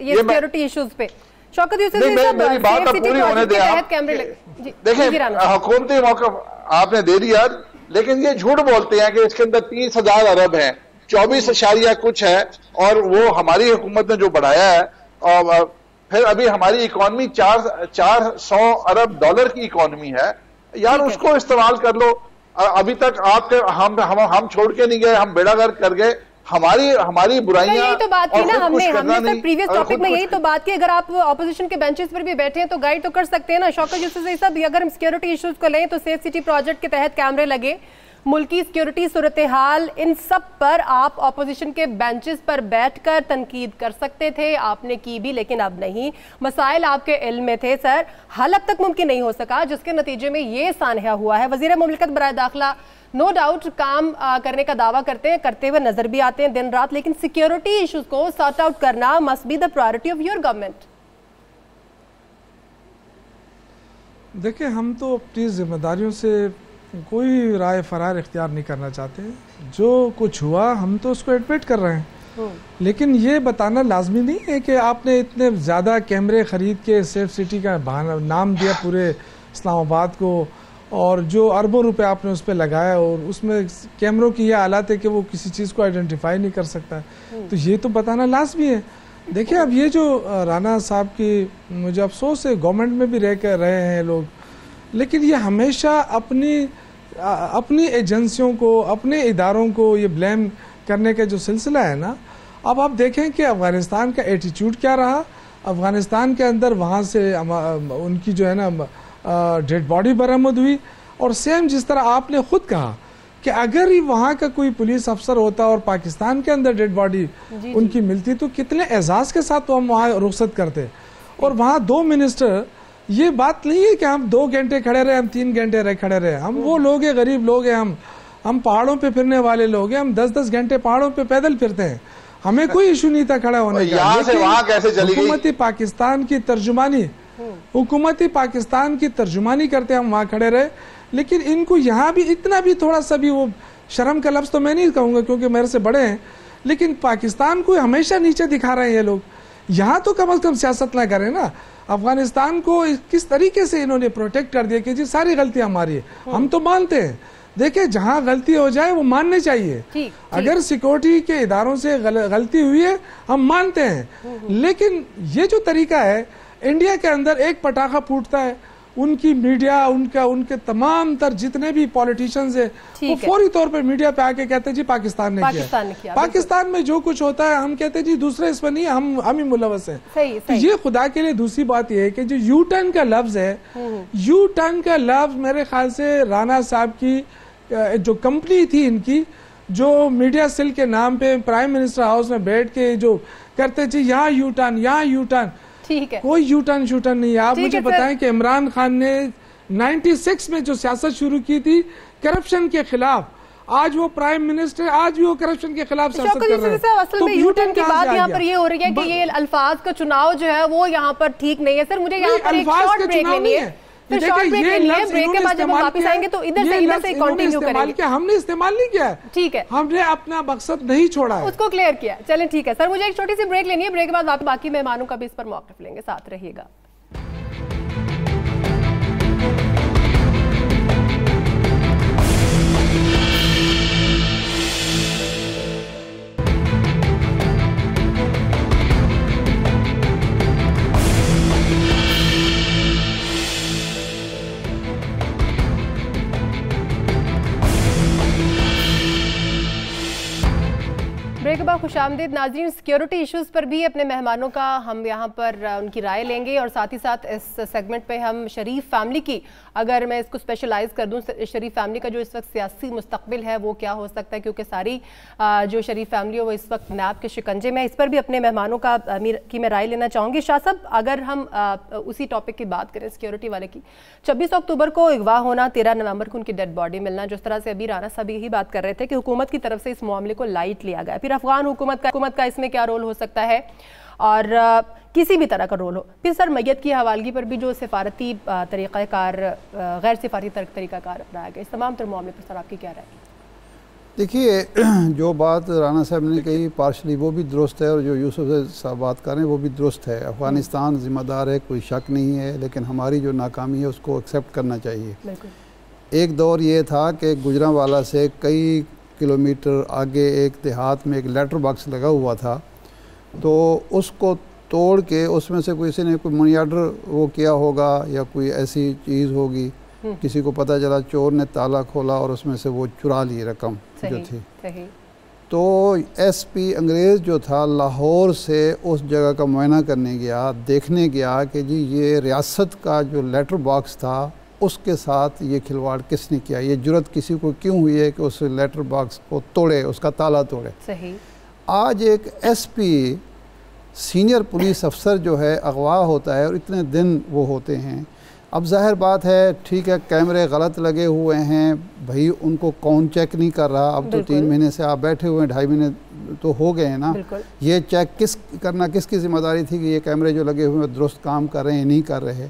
ये सिक्योरिटी इश्यूज पे शौकत यूसुफ मेरी बात अब पूरी होने दें आप। देखिए हुकूमती मौक़िफ़ आपने दे दिया, लेकिन ये झूठ बोलते हैं कि इसके अंदर 30,000 अरब है, 24 कुछ है, और वो हमारी हुकूमत ने जो बढ़ाया है। और फिर अभी हमारी इकॉनमी 400 अरब डॉलर की इकॉनमी है यार, उसको इस्तेमाल कर लो। अभी तक आपके हम छोड़ के नहीं गए, हम बेड़ागर्क कर गए। हमारी बुराइयां यही तो बात की ना हमने सर प्रीवियस टॉपिक में यही तो बात की। अगर आप ऑपोजिशन के बेंचेस पर भी बैठे हैं तो गाइड तो कर सकते हैं ना। शौकत यूसुफ साहब, अगर हम सिक्योरिटी इश्यूज को लें तो सेफ सिटी प्रोजेक्ट के तहत कैमरे लगे, मुल्की सिक्योरिटी सूरत हाल, इन सब पर आप ऑपोजिशन के बेंचेस पर बैठकर तनकीद कर सकते थे, आपने की भी, लेकिन अब नहीं। मसाइल आपके इल्म में थे सर, हल अब तक मुमकिन नहीं हो सका, जिसके नतीजे में ये सानहा हुआ है। वजीर मुमलिकत बराए दाखिला नो डाउट काम करने का दावा करते हुए नजर भी आते हैं दिन रात, लेकिन सिक्योरिटी इश्यूज को सॉर्ट आउट करना must be the priority of your government. देखिए, हम तो अपनी जिम्मेदारियों से कोई राय फरार इख्तियार नहीं करना चाहते। जो कुछ हुआ हम तो उसको एडमिट कर रहे हैं, लेकिन ये बताना लाजमी नहीं है कि आपने इतने ज़्यादा कैमरे ख़रीद के सेफ सिटी का नाम दिया पूरे इस्लामाबाद को, और जो अरबों रुपए आपने उस पर लगाया और उसमें कैमरों की ये हालत है कि वो किसी चीज़ को आइडेंटिफाई नहीं कर सकता, तो ये तो बताना लाजमी है। देखिए, अब ये जो राना साहब की, मुझे अफसोस है गवर्नमेंट में भी रहे हैं लोग, लेकिन ये हमेशा अपनी एजेंसियों को, अपने इदारों को ये ब्लेम करने का जो सिलसिला है ना, अब आप देखें कि अफ़गानिस्तान का एटीट्यूड क्या रहा। अफ़गानिस्तान के अंदर वहाँ से उनकी जो है ना डेड बॉडी बरामद हुई, और सेम जिस तरह आपने खुद कहा कि अगर ही वहाँ का कोई पुलिस अफसर होता और पाकिस्तान के अंदर डेड बॉडी उनकी मिलती तो कितने एजाज़ के साथ तो हम वहाँ रुखसत करते। और वहाँ 2 मिनिस्टर, ये बात नहीं है कि हम 2 घंटे खड़े रहे, हम 3 घंटे खड़े रहे, हम वो लोग हैं, गरीब लोग हैं, हम पहाड़ों पे फिरने वाले लोग हैं, हम 10-10 घंटे पहाड़ों पे पैदल फिरते हैं, हमें कोई इशू नहीं था खड़ा होने का। हुकूमती पाकिस्तान की तर्जुमानी करते हम वहाँ खड़े रहे, लेकिन इनको यहाँ भी इतना भी थोड़ा सा भी वो शर्म का लफ्ज़ तो मैं नहीं कहूँगा क्योंकि मेरे से बड़े हैं, लेकिन पाकिस्तान को हमेशा नीचे दिखा रहे हैं ये लोग। यहाँ तो कम अज़ कम सियासत ना करें ना। अफगानिस्तान को किस तरीके से इन्होंने प्रोटेक्ट कर दिया कि जी सारी गलतियाँ हमारी है, हम तो मानते हैं। देखिए, जहाँ गलती हो जाए वो मानने चाहिए। अगर सिक्योरिटी के इदारों से गलती हुई है हम मानते हैं, लेकिन ये जो तरीका है, इंडिया के अंदर एक पटाखा फूटता है, उनकी मीडिया, उनके तमाम तर जितने भी पॉलिटिशियंस है वो फौरी तौर पे मीडिया पे आके कहते हैं जी पाकिस्तान ने किया। पाकिस्तान में जो कुछ होता है हम कहते हैं जी दूसरे इसमें नहीं, हम ही मुलव्वस हैं। तो ये खुदा के लिए दूसरी बात ये है कि जो यू टर्न का लफ्ज है, यू टर्न का लफ्ज मेरे ख्याल से राना साहब की जो कंपनी थी इनकी, जो मीडिया सेल के नाम पे प्राइम मिनिस्टर हाउस में बैठ के जो करते जी यहाँ यू टर्न, यहाँ यू टर्न, ठीक है, कोई यू टर्न शू टर्न नहीं है। आप मुझे बताएं कि इमरान खान ने 96 में जो सियासत शुरू की थी करप्शन के खिलाफ, आज वो प्राइम मिनिस्टर है, आज भी वो करप्शन के खिलाफ सियासत कर रहे हैं। असल में यूटर्न की बात यहाँ पर ये हो रही है कि ये अल्फाज का चुनाव जो है वो यहाँ पर ठीक नहीं है। सर मुझे यहाँ पर एक शॉर्ट ब्रेक लेनी है, फिर शॉर्ट ब्रेक लेनी है, ब्रेक के बाद जब हम वापस आएंगे तो इधर से कंटिन्यू करेंगे। हमने इस्तेमाल नहीं किया है, ठीक है, हमने अपना मकसद नहीं छोड़ा है, उसको क्लियर किया। चलें ठीक है सर, मुझे एक छोटी सी ब्रेक लेनी है, ब्रेक के बाद वापस बाकी मेहमानों का भी इस पर मौक़िफ़ लेंगे, साथ रहिएगा। ब्रेक के बाद खुशामदीद नाज़रीन। सिक्योरिटी इश्यूज़ पर भी अपने मेहमानों का हम यहाँ पर उनकी राय लेंगे और साथ ही साथ इस सेगमेंट पे हम शरीफ फैमिली की, अगर मैं इसको स्पेशलाइज कर दूँ, शरीफ फैमिली का जो इस वक्त सियासी मुस्तकबिल है वो क्या हो सकता है, क्योंकि सारी जो शरीफ फैमिली है वो इस वक्त नैब के शिकंजे में, इस पर भी अपने मेहमानों की मैं राय लेना चाहूँगी। शाह साहब, अगर हम उसी टॉपिक की बात करें सिक्योरिटी वाले की, 26 अक्टूबर को अगवा होना, 13 नवंबर को उनकी डेड बॉडी मिलना, जिस तरह से अभी राना साहब यही बात कर रहे थे कि हुकूमत की तरफ से इस मामले को लाइट लिया गया, फिर अफगान हुकूमत का इसमें क्या रोल हो सकता है और किसी भी तरह का रोल हो, फिर सर मैयत की हवालगी पर भी जो सिफारती तरीक़ाकार, गैर सिफारती तरीक़ाकार अपनाया गया, इस तमाम तर मामले पर सर आपकी क्या राय? देखिए, जो बात राना साहब ने कही पार्शली वो भी दुरुस्त है और जो यूसुफ साहब बात कर रहे हैं वो भी दुरुस्त है। अफ़गानिस्तान ज़िम्मेदार है, कोई शक नहीं है, लेकिन हमारी जो नाकामी है उसको एक्सेप्ट करना चाहिए। एक दौर ये था कि गुजरांवाला से कई किलोमीटर आगे एक देहात में एक लेटर बॉक्स लगा हुआ था, तो उसको तोड़ के उसमें से किसी ने कोई मनी ऑर्डर वो किया होगा या कोई ऐसी चीज़ होगी, किसी को पता चला, चोर ने ताला खोला और उसमें से वो चुरा ली रकम जो थी। तो एसपी अंग्रेज़ जो था लाहौर से उस जगह का मुआयना करने गया, देखने गया कि जी ये रियासत का जो लेटर बॉक्स था उसके साथ ये खिलवाड़ किसने किया, ये जुर्रत किसी को क्यों हुई है कि उस लेटर बॉक्स को तोड़े, उसका ताला तोड़े। सही। आज एक एसपी सीनियर पुलिस अफसर जो है अगवा होता है और इतने दिन वो होते हैं। अब जाहिर बात है, ठीक है, कैमरे गलत लगे हुए हैं, भाई उनको कौन चेक नहीं कर रहा। अब तो 3 महीने से आप बैठे हुए हैं, 2.5 महीने तो हो गए हैं ना, ये चेक किसकी जिम्मेदारी थी कि ये कैमरे जो लगे हुए हैं दुरुस्त काम कर रहे हैं, नहीं कर रहे।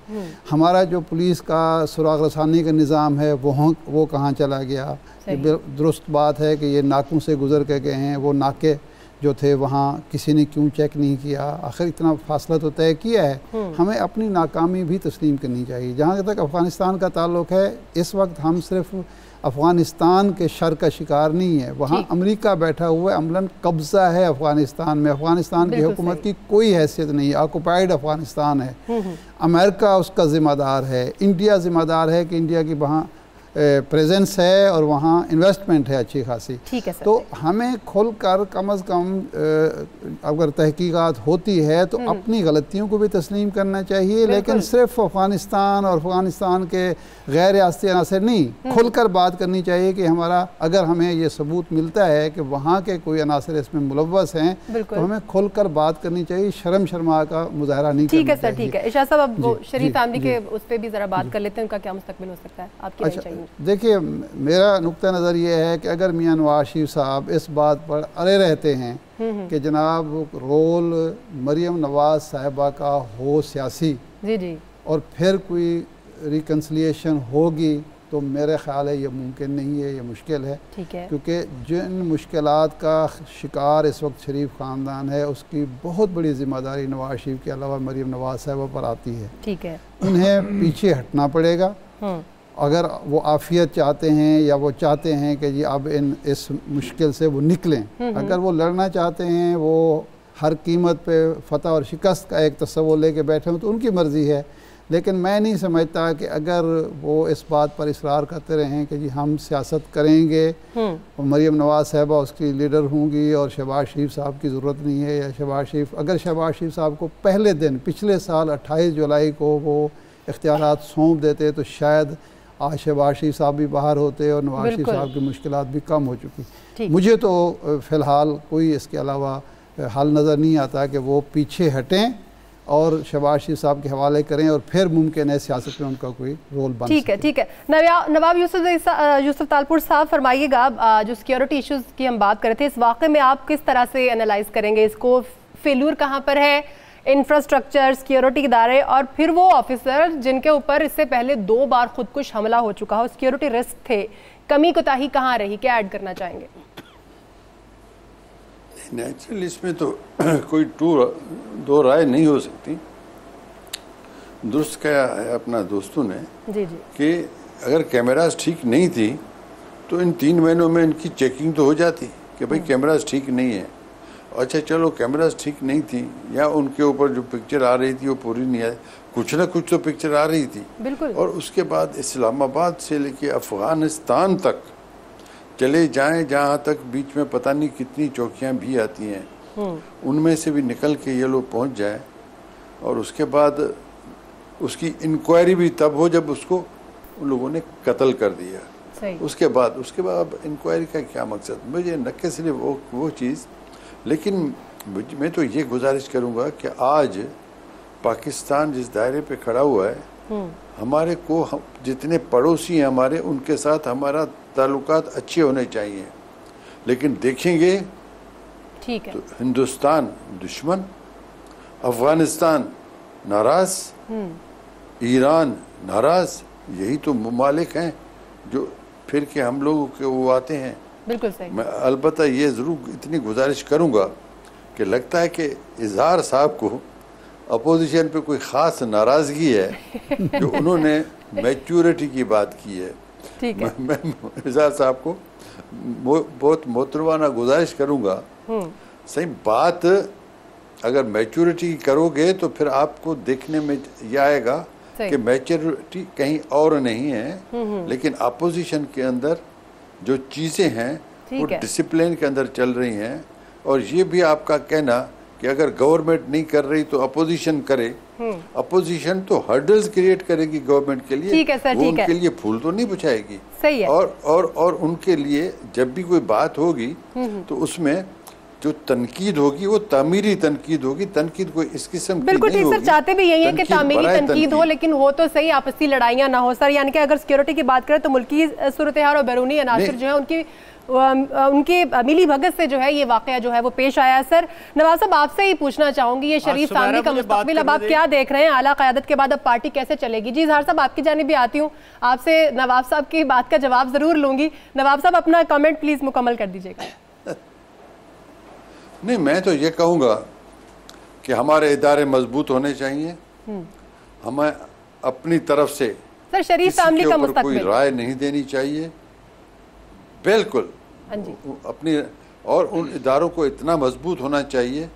हमारा जो पुलिस का सुराग रसानी का निज़ाम है वो कहाँ चला गया। दुरुस्त बात है कि ये नाकों से गुजर के गए हैं, वो नाके जो थे वहाँ किसी ने क्यों चेक नहीं किया। आखिर इतना फासला तो तय किया है, हमें अपनी नाकामी भी तस्लीम करनी चाहिए। जहाँ तक अफ़गानिस्तान का ताल्लुक़ है, इस वक्त हम सिर्फ अफ़गानिस्तान के शर का शिकार नहीं है, वहाँ अमेरिका बैठा हुआ है, अमलन कब्ज़ा है अफ़गानिस्तान में। अफ़गानिस्तान की हुकूमत की कोई हैसियत नहीं है, ऑक्युपाइड अफ़गानिस्तान है। अमेरिका उसका ज़िम्मेदार है, इंडिया ज़िम्मेदार है कि इंडिया की वहाँ प्रेजेंस है और वहाँ इन्वेस्टमेंट है अच्छी खासी। ठीक है सर। तो हमें खुलकर कम अज़ कम अगर तहकीकात होती है तो अपनी गलतियों को भी तस्लीम करना चाहिए, लेकिन सिर्फ अफ़गानिस्तान और अफ़गानिस्तान के गैर रियासती अनासर नहीं, खुलकर बात करनी चाहिए कि हमारा, अगर हमें ये सबूत मिलता है कि वहाँ के कोई अनासर इसमें मुलव्वस हैं तो हमें खुलकर बात करनी चाहिए, शर्मा का मुजाहरा नहीं करना चाहिए। ठीक है सर, ठीक है। इरशाद साहब, अब वो शरीफ फैमिली के उस पर भी ज़रा बात कर लेते हैं, उनका क्या मुस्तकबिल हो सकता है, आपकी राय चाहिए। देखिए, मेरा नुक्ता नज़र ये है कि अगर मियां नवाज शरीफ साहब इस बात पर अड़े रहते हैं कि जनाब रोल मरियम नवाज साहिबा का हो सियासी, जी, और फिर कोई रिकन्सिलिएशन होगी, तो मेरे ख्याल है ये मुमकिन नहीं है, ये मुश्किल है। ठीक है, क्योंकि जिन मुश्किलात का शिकार इस वक्त शरीफ ख़ानदान है उसकी बहुत बड़ी ज़िम्मेदारी नवाज शरीफ के अलावा मरियम नवाज साहिबा पर आती है। ठीक है, उन्हें पीछे हटना पड़ेगा। अगर वो आफियत चाहते हैं या वो चाहते हैं कि जी अब इस मुश्किल से वो निकलें, अगर वो लड़ना चाहते हैं, वो हर कीमत पे फतह और शिकस्त का एक तस्वुर लेके बैठे हों तो उनकी मर्ज़ी है, लेकिन मैं नहीं समझता कि अगर वो इस बात पर इसरार करते रहें कि जी हम सियासत करेंगे और मरियम नवाज साहिबा उसकी लीडर होंगी और शहबाज शरीफ साहब की ज़रूरत नहीं है, या शहबाज शरीफ, अगर शहबाज शरीफ साहब को पहले दिन पिछले साल 28 जुलाई को वो इख्तियारात सौंप देते तो शायद आज शहबाज शरीफ साहब भी बाहर होते और नवाज शरीफ साहब की मुश्किलात भी कम हो चुकी। मुझे तो फ़िलहाल कोई इसके अलावा हल नज़र नहीं आता कि वो पीछे हटें और शहबाज शरीफ साहब के हवाले करें और फिर मुमकिन है सियासत में उनका कोई रोल बन ठीक है। ठीक है, नवाब यूसुफ तालपुर साहब फरमाइएगा, जो सिक्योरिटी इश्यूज की हम बात कर रहे थे, इस वाक़े में आप किस तरह से एनालाइज करेंगे इसको? फेल्यूर कहाँ पर है? इंफ्रास्ट्रक्चर, सिक्योरिटी इदारे और फिर वो ऑफिसर जिनके ऊपर इससे पहले 2 बार खुदकुश हमला हो चुका हो, सिक्योरिटी रिस्क थे, कमी कोताही कहाँ रही? क्या ऐड करना चाहेंगे? नेचुरली इसमें तो कोई दो राय नहीं हो सकती। दुरुस्त कहा है अपना दोस्तों ने जी कि अगर कैमरास ठीक नहीं थी तो इन 3 महीनों में इनकी चेकिंग तो हो जाती कि भाई कैमरास ठीक नहीं है। अच्छा चलो कैमरास ठीक नहीं थी या उनके ऊपर जो पिक्चर आ रही थी वो पूरी नहीं आई, कुछ ना कुछ तो पिक्चर आ रही थी। बिल्कुल। और उसके बाद इस्लामाबाद से लेके अफगानिस्तान तक चले जाएं, जहाँ तक बीच में पता नहीं कितनी चौकियाँ भी आती हैं, उनमें से भी निकल के ये लोग पहुँच जाए और उसके बाद उसकी इंक्वायरी भी तब हो जब उसको उन लोगों ने कत्ल कर दिया। सही। उसके बाद अब इंक्वायरी का क्या मकसद? मुझे न के सिर्फ वो चीज़, लेकिन मैं तो ये गुजारिश करूँगा कि आज पाकिस्तान जिस दायरे पे खड़ा हुआ है, हमारे को जितने पड़ोसी हैं हमारे, उनके साथ हमारा ताल्लुकात अच्छे होने चाहिए। लेकिन देखेंगे ठीक है तो हिंदुस्तान दुश्मन, अफगानिस्तान नाराज, ईरान नाराज, यही तो ममालिक हैं जो फिर के हम लोगों के वो आते हैं। बिल्कुल सही। मैं अलबत्ता ये ज़रूर इतनी गुजारिश करूँगा कि लगता है कि इजहार साहब को अपोजिशन पे कोई ख़ास नाराज़गी है जो उन्होंने मैच्योरिटी की बात की है। ठीक है। मैं इजहार साहब को बहुत मोहतरमाना गुजारिश करूँगा, सही बात अगर मैच्योरिटी करोगे तो फिर आपको देखने में यह आएगा कि मैच्योरिटी कहीं और नहीं है, लेकिन अपोजिशन के अंदर जो चीज़ें हैं वो डिसिप्लिन के अंदर चल रही हैं। और ये भी आपका कहना कि अगर गवर्नमेंट नहीं कर रही तो अपोजिशन करे, अपोजिशन तो हर्डल्स क्रिएट करेगी गवर्नमेंट के लिए। ठीक है सर, वो उनके लिए फूल तो नहीं बुझाएगी। सही है। और उनके लिए जब भी कोई बात होगी तो उसमें जो तनकीद होगी वो तामीरी तनकीद होगी, तनकीद कोई इस किस्म की बिल्कुल नहीं ठीक होगी। सर, चाहते भी यही है कि तामीरी तनकीद हो, लेकिन हो तो सही, आपसी लड़ाइयाँ ना हो सर। यानी कि अगर सिक्योरिटी की बात करें तो मुल्की सूरत हाल और बैरूनी अनासर जो है उनकी मिली भगत से जो है ये वाकया जो है वो पेश आया है। सर नवाब साहब आपसे ही पूछना चाहूंगी, ये शरीफ सामने का मुस्तकबिल अब आप क्या देख रहे हैं? आला क़यादत के बाद अब पार्टी कैसे चलेगी? जी इजहार साहब आपकी जानिब भी आती हूँ, आपसे नवाब साहब की बात का जवाब जरूर लूंगी। नवाब साहब अपना कमेंट प्लीज मुकम्मल कर दीजिएगा। नहीं, मैं तो ये कहूँगा कि हमारे इदारे मजबूत होने चाहिए। हमें अपनी तरफ से सर शरीफ फैमिली का मुस्तकबिल कोई राय नहीं देनी चाहिए, बिल्कुल अपनी, और उन इदारों को इतना मजबूत होना चाहिए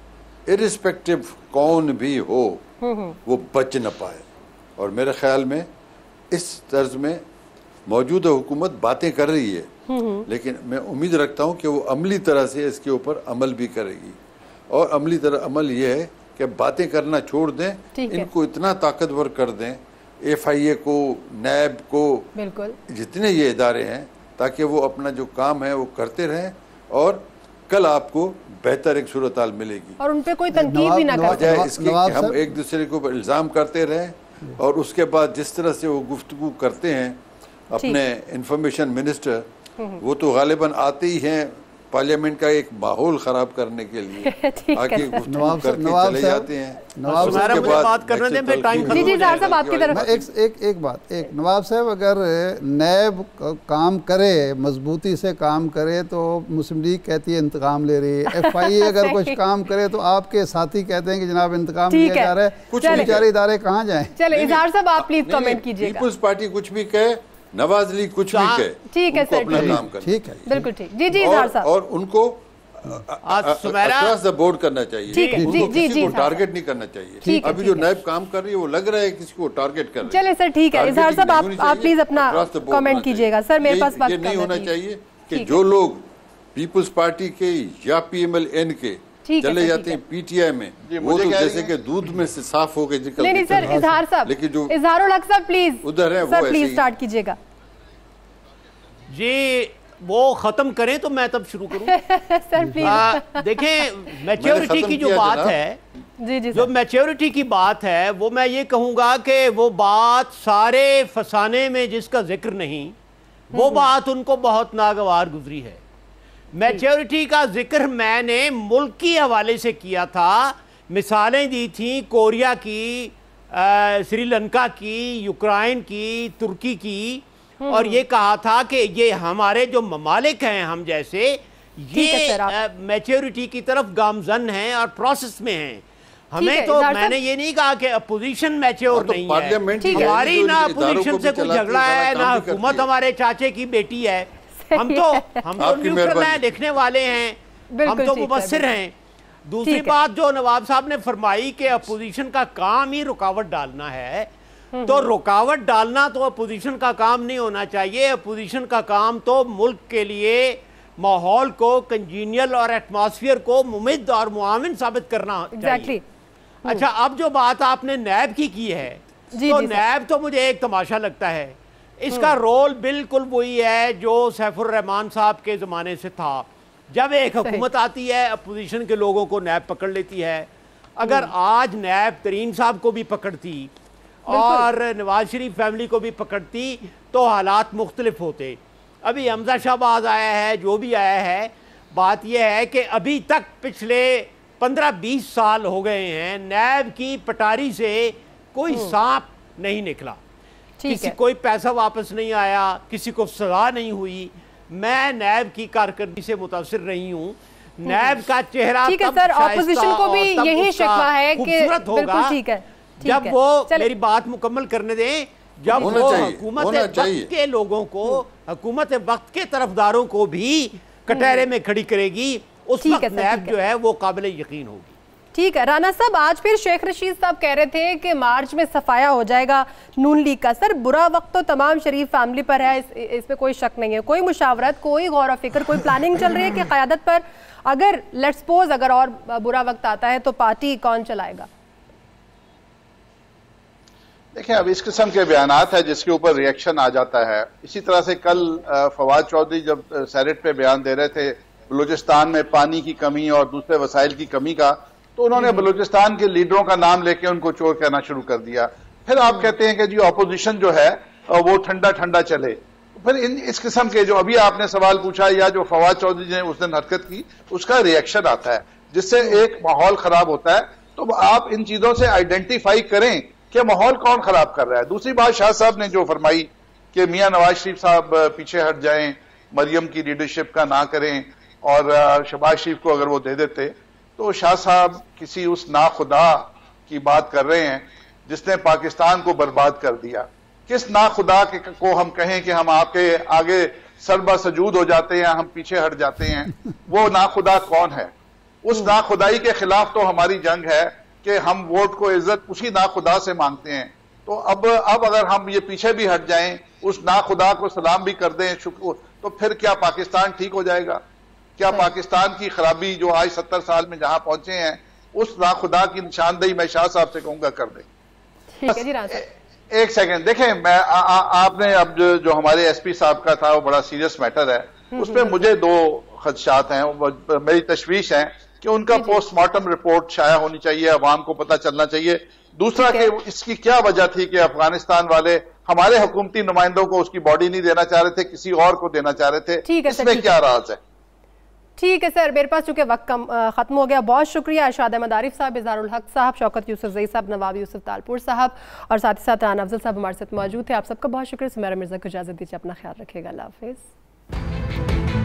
इरिस्पेक्टिव कौन भी हो वो बच न पाए। और मेरे ख्याल में इस तर्ज में मौजूदा हुकूमत बातें कर रही है, लेकिन मैं उम्मीद रखता हूं कि वो अमली तरह से इसके ऊपर अमल भी करेगी। और अमली तरह अमल ये है कि बातें करना छोड़ दें, इनको इतना ताकतवर कर दें, FIA को, नैब को, बिल्कुल जितने ये इदारे हैं, ताकि वो अपना जो काम है वो करते रहें और कल आपको बेहतर एक सूरत हाल मिलेगी। और उन पे कोई तनकीद भी ना करें, इसकी कि हम एक दूसरे को इल्ज़ाम करते रहें और उसके बाद जिस तरह से वो गुफ्तगू करते हैं अपने इंफॉर्मेशन मिनिस्टर, वो तो गालिबन आते ही हैं पार्लियामेंट का एक माहौल खराब करने के लिए, आगे गुफ्तगू करके चले जाते हैं। नवाब साहब बात करने दें, फिर टाइम जी जी साहब आपकी तरफ एक नवाब साहब, अगर नैब काम करे, मजबूती से काम करे तो मुस्लिम लीग कहती है इंतकाम ले रही है, FIA अगर कुछ काम करे तो आपके साथी कहते हैं कि जनाब इंतकाम लिया जा रहा है। कुछ बेचारे इदारे कहाँ जाएं? चले इजहार साहब आप प्लीज कमेंट कीजिएगा। पीपुल्स पार्टी कुछ भी कहे, नवाज लीग कुछ भी कहे, ठीक है सर, अपना काम करें, ठीक है, बिल्कुल ठीक। जी जी इजहार साहब, और उनको अक्रॉस द बोर्ड करना चाहिए, ठीक है, जी जी जी, टारगेट नहीं करना चाहिए। अभी जो नैब काम कर रही है वो लग रहा है किसी को टारगेट कर रही है। चले सर ठीक है, इजहार साहब आप प्लीज अपना कमेंट कीजिएगा। सर मेरे पास बात नहीं होना चाहिए कि जो लोग पीपुल्स पार्टी के या PMLN के चले जाते हैं PTI में, वो तो जैसे कि दूध में से साफ हो गए निकल। नहीं सर इजहार साहब, लेकिन जो इजहारुल हक साहब प्लीज उधर है सर प्लीज स्टार्ट कीजिएगा। जी वो खत्म करें तो मैं तब शुरू करूं। Sir please. देखें मैच्योरिटी की जो बात है, जी जो मैच्योरिटी की बात है, वो मैं ये कहूंगा कि वो बात सारे फसाने में जिसका जिक्र नहीं, वो बात उनको बहुत नागवार गुजरी है। मैच्योरिटी का जिक्र मैंने मुल्क की हवाले से किया था, मिसालें दी थी कोरिया की, श्रीलंका की, यूक्रेन की, तुर्की की, और ये कहा था कि ये हमारे जो ममालिक हैं हम जैसे, ये मैच्योरिटी की तरफ गामजन हैं और प्रोसेस में हैं। हमें तो मैंने ये नहीं कहा कि अपोजिशन मैच्योर नहीं है, हमारी ना अपोजिशन से कोई झगड़ा है, ना हुकूमत हमारे चाचे की बेटी है, हम तो न्यूट्रल हैं, देखने वाले हैं, हम तो मुबस्सिर हैं। दूसरी बात जो नवाब साहब ने फरमाई कि अपोजिशन का काम ही रुकावट डालना है, तो रुकावट डालना तो अपोजिशन का काम नहीं होना चाहिए। अपोजिशन का काम तो मुल्क के लिए माहौल को, कंजीनियल और एटमॉस्फेयर को मुमिद और मुआविन साबित करना चाहिए। अच्छा, अब जो बात आपने नैब की है, तो नैब तो मुझे एक तमाशा लगता है। इसका रोल बिल्कुल वही है जो सैफुर रहमान साहब के ज़माने से था। जब एक हुकूमत आती है, अपोजिशन के लोगों को नैब पकड़ लेती है। अगर आज नैब तरीन साहब को भी पकड़ती और नवाज शरीफ फैमिली को भी पकड़ती तो हालात मुख्तलिफ होते। अभी हमजा शहबाज आया है, जो भी आया है, बात यह है कि अभी तक पिछले 15-20 साल हो गए हैं, नैब की पटारी से कोई सांप नहीं निकला, किसी कोई पैसा वापस नहीं आया, किसी को सजा नहीं हुई। मैं नैब की कारकर्दगी से मुतासिर रही हूँ। नैब का चेहरा ठीक है सर, ऑपोजिशन को भी यही शिकवा है कि बिल्कुल ठीक है, जब वो मेरी बात मुकम्मल करने दें, जब वो हुकूमत वक्त के लोगों को, हुकूमत वक्त के तरफदारों को भी कटहरे में खड़ी करेगी, उस वक्त नैब जो है वो काबिल यकीन होगी। ठीक है राना साहब, आज फिर शेख रशीद साहब कह रहे थे कि मार्च में सफाया हो जाएगा नून लीग का। सर बुरा वक्त तो तमाम शरीफ फैमिली पर है, इसमें कोई शक नहीं है। कोई मुशावरत, कोई गौर व फिक्र, कोई प्लानिंग चल रही है कि क़यादत पर अगर लेट्स सपोज अगर और बुरा वक्त आता है तो पार्टी कौन चलाएगा? देखिए, अब इस किस्म के बयानात है जिसके ऊपर रिएक्शन आ जाता है। इसी तरह से कल फवाद चौधरी जब सेनेट पे बयान दे रहे थे बलूचिस्तान में पानी की कमी और दूसरे वसाइल की कमी का, तो उन्होंने बलूचिस्तान के लीडरों का नाम लेके उनको चोर कहना शुरू कर दिया। फिर आप कहते हैं कि जी ऑपोजिशन जो है वो ठंडा ठंडा चले। फिर इस किस्म के जो अभी आपने सवाल पूछा या जो फवाद चौधरी ने उस दिन हरकत की, उसका रिएक्शन आता है जिससे एक माहौल खराब होता है। तो आप इन चीजों से आइडेंटिफाई करें कि माहौल कौन खराब कर रहा है। दूसरी बात शाह साहब ने जो फरमाई कि मियां नवाज शरीफ साहब पीछे हट जाएं, मरियम की लीडरशिप का ना करें और शहबाज शरीफ को अगर वो दे देते, तो शाह साहब किसी उस नाखुदा की बात कर रहे हैं जिसने पाकिस्तान को बर्बाद कर दिया। किस नाखुदा को हम कहें कि हम आपके आगे सरबा सजूद हो जाते हैं, हम पीछे हट जाते हैं? वो नाखुदा कौन है? उस नाखुदाई के खिलाफ तो हमारी जंग है कि हम वोट को इज्जत उसी नाखुदा से मांगते हैं। तो अब अगर हम ये पीछे भी हट जाएं, उस नाखुदा को सलाम भी कर दें, शुक्र, तो फिर क्या पाकिस्तान ठीक हो जाएगा? क्या पाकिस्तान की खराबी जो आज 70 साल में जहां पहुंचे हैं, उस नाखुदा की निशानदेही मैं शाह साहब से कहूंगा कर दें। ठीक है जी राजा। एक सेकंड देखें, मैं आपने अब जो हमारे एसपी साहब का था वो बड़ा सीरियस मैटर है, उसमें मुझे दो खदशात हैं, मेरी तशवीश है कि उनका पोस्टमार्टम रिपोर्ट शाया होनी चाहिए, अवाम को पता चलना चाहिए। दूसरा कि इसकी क्या वजह थी कि अफगानिस्तान वाले हमारे हुकूमती नुमाइंदों को उसकी बॉडी नहीं देना चाह रहे थे, किसी और को देना चाह रहे थे, इसमें क्या राज है? ठीक है सर, मेरे पास चूंकि वक्त खत्म हो गया। बहुत शुक्रिया अरशाद अहमद आरिफ साहब, इज़हारुल हक साहब, शौकत यूसुफ ज़ई साहब, नवाब यूसुफ तालपुर साहब और साथ ही साथ राना अफजल साहब हमारे साथ मौजूद थे। आप सबका बहुत शुक्रिया। सुमेरा मिर्जा को इजाज़त दीजिए, अपना ख्याल रखिएगा। अल्लाह हाफिज़।